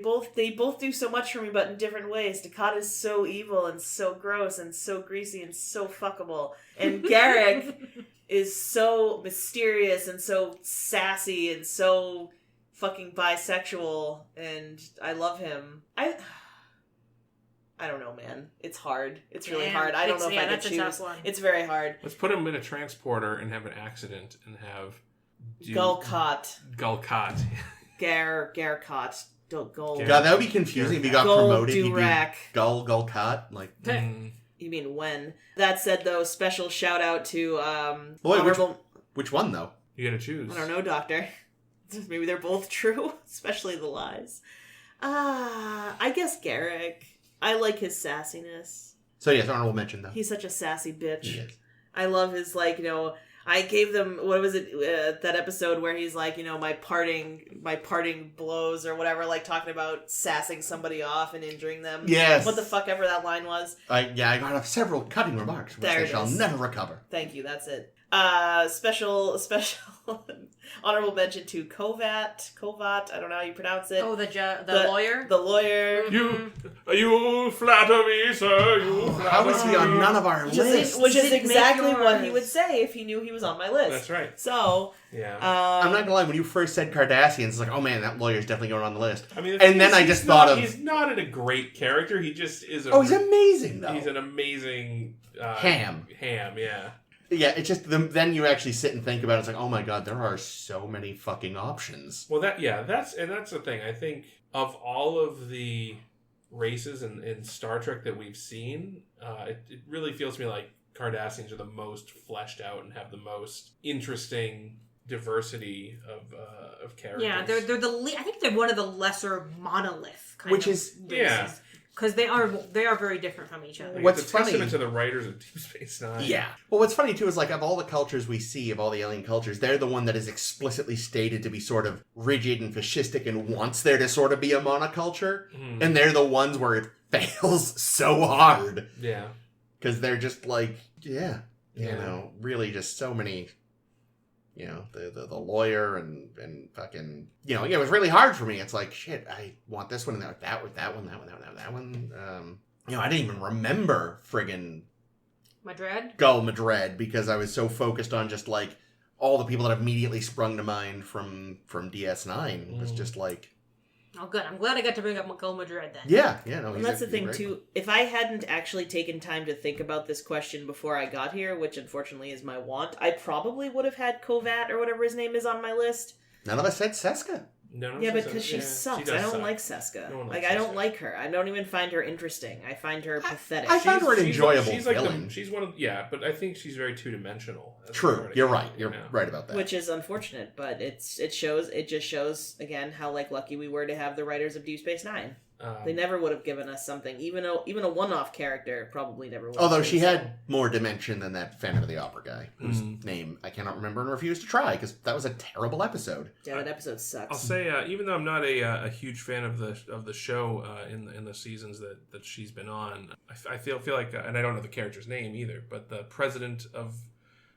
both do so much for me, but in different ways. Ducat is so evil and so gross and so greasy and so fuckable, and Garrick is so mysterious and so sassy and so fucking bisexual, and I love him. I I don't know, man. It's hard. It's really hard. I don't know if I could choose.
That's a tough one.
It's very hard.
Let's put him in a transporter and have an accident and have...
Gulcott. Garcott.
God, that would be confusing if he got promoted. He'd be Gulcott. Like,
You mean when? That said, though, special shout out to
which one though?
You gotta choose.
I don't know, Doctor. Maybe they're both true, especially the lies. I guess Garrick. I like his sassiness.
So yes, honorable mention though.
He's such a sassy bitch.
He is.
I love his I gave them, what was it, that episode where he's like, my parting blows or whatever, like talking about sassing somebody off and injuring them.
Yes.
What the fuck ever that line was.
I got several cutting remarks, which they shall never recover.
Thank you, that's it. Special honorable mention to Kovat, I don't know how you pronounce it.
Oh, the lawyer?
The lawyer.
You flatter me, sir, you flatter me.
How is he on none of our lists?
Which is exactly what he would say if he knew he was on my list.
That's right.
So,
yeah.
I'm not gonna lie, when you first said Cardassians, it's like, oh man, that lawyer's definitely going on the list.
I mean,
and then I just thought of...
He's not a great character, he just is
he's amazing, though.
He's an amazing...
Ham,
yeah.
Yeah, it's just then you actually sit and think about it. It's like, oh my god, there are so many fucking options.
Well, that's the thing. I think of all of the races in Star Trek that we've seen, it really feels to me like Cardassians are the most fleshed out and have the most interesting diversity of characters.
Yeah, they're I think they're one of the lesser monolith kind of races.
Yeah.
Because they are very different from each other.
What's
it's a
funny
testament to the writers of Deep Space Nine.
Yeah. Well, what's funny too is like of all the cultures we see, of all the alien cultures, they're the one that is explicitly stated to be sort of rigid and fascistic and wants there to sort of be a monoculture, and they're the ones where it fails so hard.
Yeah.
Because they're just like, you know, really just so many. You know, the lawyer and fucking, it was really hard for me. It's like, shit, I want this one and that one. I didn't even remember friggin' Madred because I was so focused on just like all the people that immediately sprung to mind from DS9 was just like.
Oh, good. I'm glad I got to bring up Gul Madred then.
Yeah.
And that's the thing, too. If I hadn't actually taken time to think about this question before I got here, which unfortunately is my want, I probably would have had Kovat or whatever his name is on my list.
None of us said Seska.
No,
yeah, because she sucks. I don't like Seska. I don't like her. I don't even find her interesting. I find her pathetic.
I find her an enjoyable villain.
She's one of but I think she's very two-dimensional.
True, you're right. You're right about that.
Which is unfortunate, but it just shows again how lucky we were to have the writers of Deep Space Nine. They never would have given us something. Even a one-off character probably never would have.
Although she had more dimension than that Phantom of the Opera guy, whose name I cannot remember and refuse to try, because that was a terrible episode.
Yeah, that episode sucks.
I'll say, even though I'm not a huge fan of the show in the seasons that she's been on, I feel like, and I don't know the character's name either, but the president of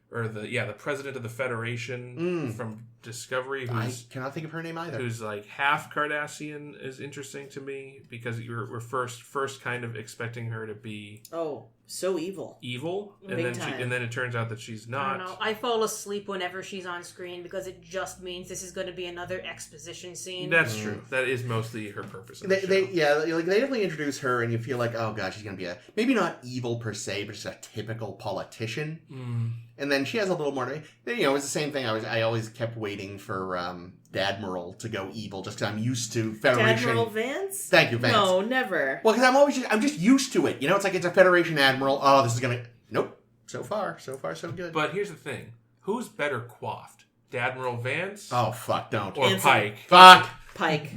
the Federation from Discovery.
I cannot think of her name either.
Who's like half Cardassian is interesting to me because we're first kind of expecting her to be
so evil,
and then it turns out that she's not.
I don't know. I fall asleep whenever she's on screen because it just means this is going to be another exposition scene.
That's true. That is mostly her purpose.
They definitely introduce her, and you feel like, oh god, she's going to be maybe not evil per se, but just a typical politician. And then she has a little more. It was the same thing. I always kept waiting for Dadmiral to go evil, just because I'm used to Federation.
Admiral Vance?
Thank you, Vance.
No, never.
Well, because I'm just used to it. It's like it's a Federation Admiral. Oh, this is gonna. Nope. So far, so good.
But here's the thing: who's better coiffed, Dadmiral Vance?
Oh fuck! Don't.
Or Pike?
Fuck.
Pike.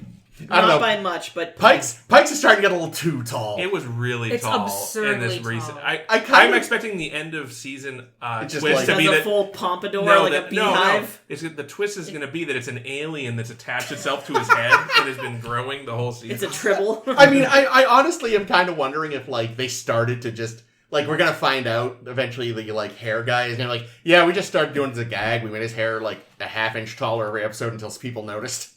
I don't know.
Not by much, but
Pike's is starting to get a little too tall.
It was really
it's
tall
absurdly
in this
tall.
recent. I'm expecting the end of season twist
like,
to be
a full pompadour, a beehive.
No. The twist is going to be that it's an alien that's attached itself to his head and has been growing the whole season.
It's a tribble.
I mean, I honestly am kind of wondering if they started to just. We're going to find out eventually the, hair guy is going to we just started doing it as a gag. We made his hair, a half-inch taller every episode until people noticed.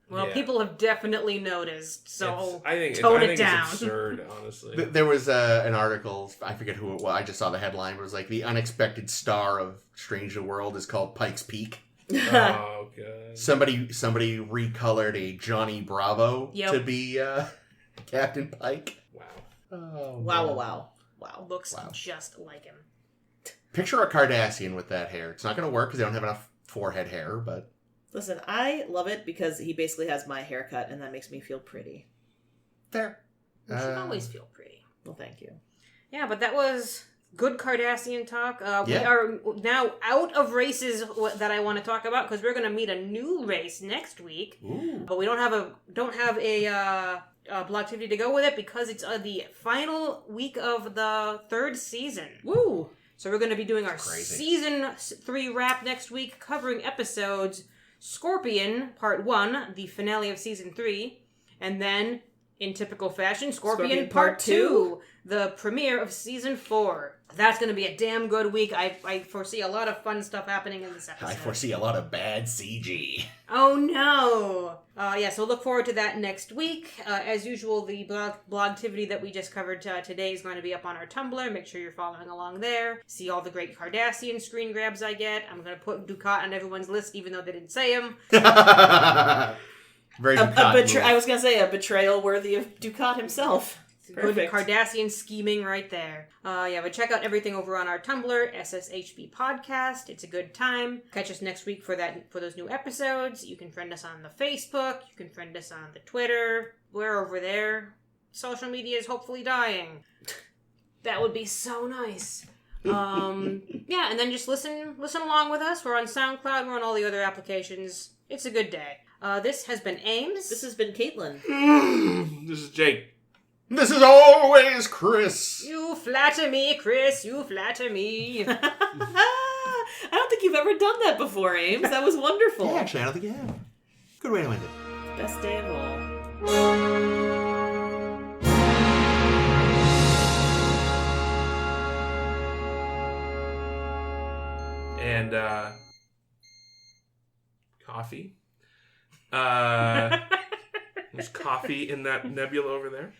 Well, people have definitely noticed, so
I think
tone it
it's
down.
absurd, honestly.
There was an article, I forget who it was, I just saw the headline, but it was the unexpected star of Strange New World is called Pike's Peak.
Oh, God.
Somebody recolored a Johnny Bravo to be Captain Pike.
Wow.
Oh,
Wow.
Looks just like him.
Picture a Cardassian with that hair. It's not going to work because they don't have enough forehead hair, but...
Listen, I love it because he basically has my haircut, and that makes me feel pretty.
Fair.
You should always feel pretty.
Well, thank you.
Yeah, but that was good Cardassian talk. We are now out of races that I want to talk about because we're going to meet a new race next week.
Ooh.
But we don't have a Blocktivity to go with it because it's the final week of the third season.
Woo!
So we're going to be doing our
Crazy.
season 3 wrap next week, covering episodes Scorpion Part 1, the finale of season 3, and then, in typical fashion, Scorpion Part 2, the premiere of season 4. That's going to be a damn good week. I foresee a lot of fun stuff happening in this episode.
I foresee a lot of bad CG.
Oh no! So look forward to that next week. As usual, the blogtivity that we just covered today is going to be up on our Tumblr. Make sure you're following along there. See all the great Cardassian screen grabs I get. I'm going to put Dukat on everyone's list, even though they didn't say him.
Very Dukat
I was going to say, a betrayal worthy of Dukat himself.
Good Cardassian scheming right there. But check out everything over on our Tumblr, SSHB Podcast. It's a good time. Catch us next week for those new episodes. You can friend us on the Facebook. You can friend us on the Twitter. We're over there. Social media is hopefully dying. That would be so nice. And then just listen along with us. We're on SoundCloud. We're on all the other applications. It's a good day. This has been Ames.
This has been Caitlin.
This is Jake.
This is always Chris.
You flatter me, Chris. You flatter me.
I don't think you've ever done that before, Ames. That was wonderful.
Yeah, actually, I don't think you have. Good way to end it.
Best day of all.
And, coffee. There's coffee in that nebula over there.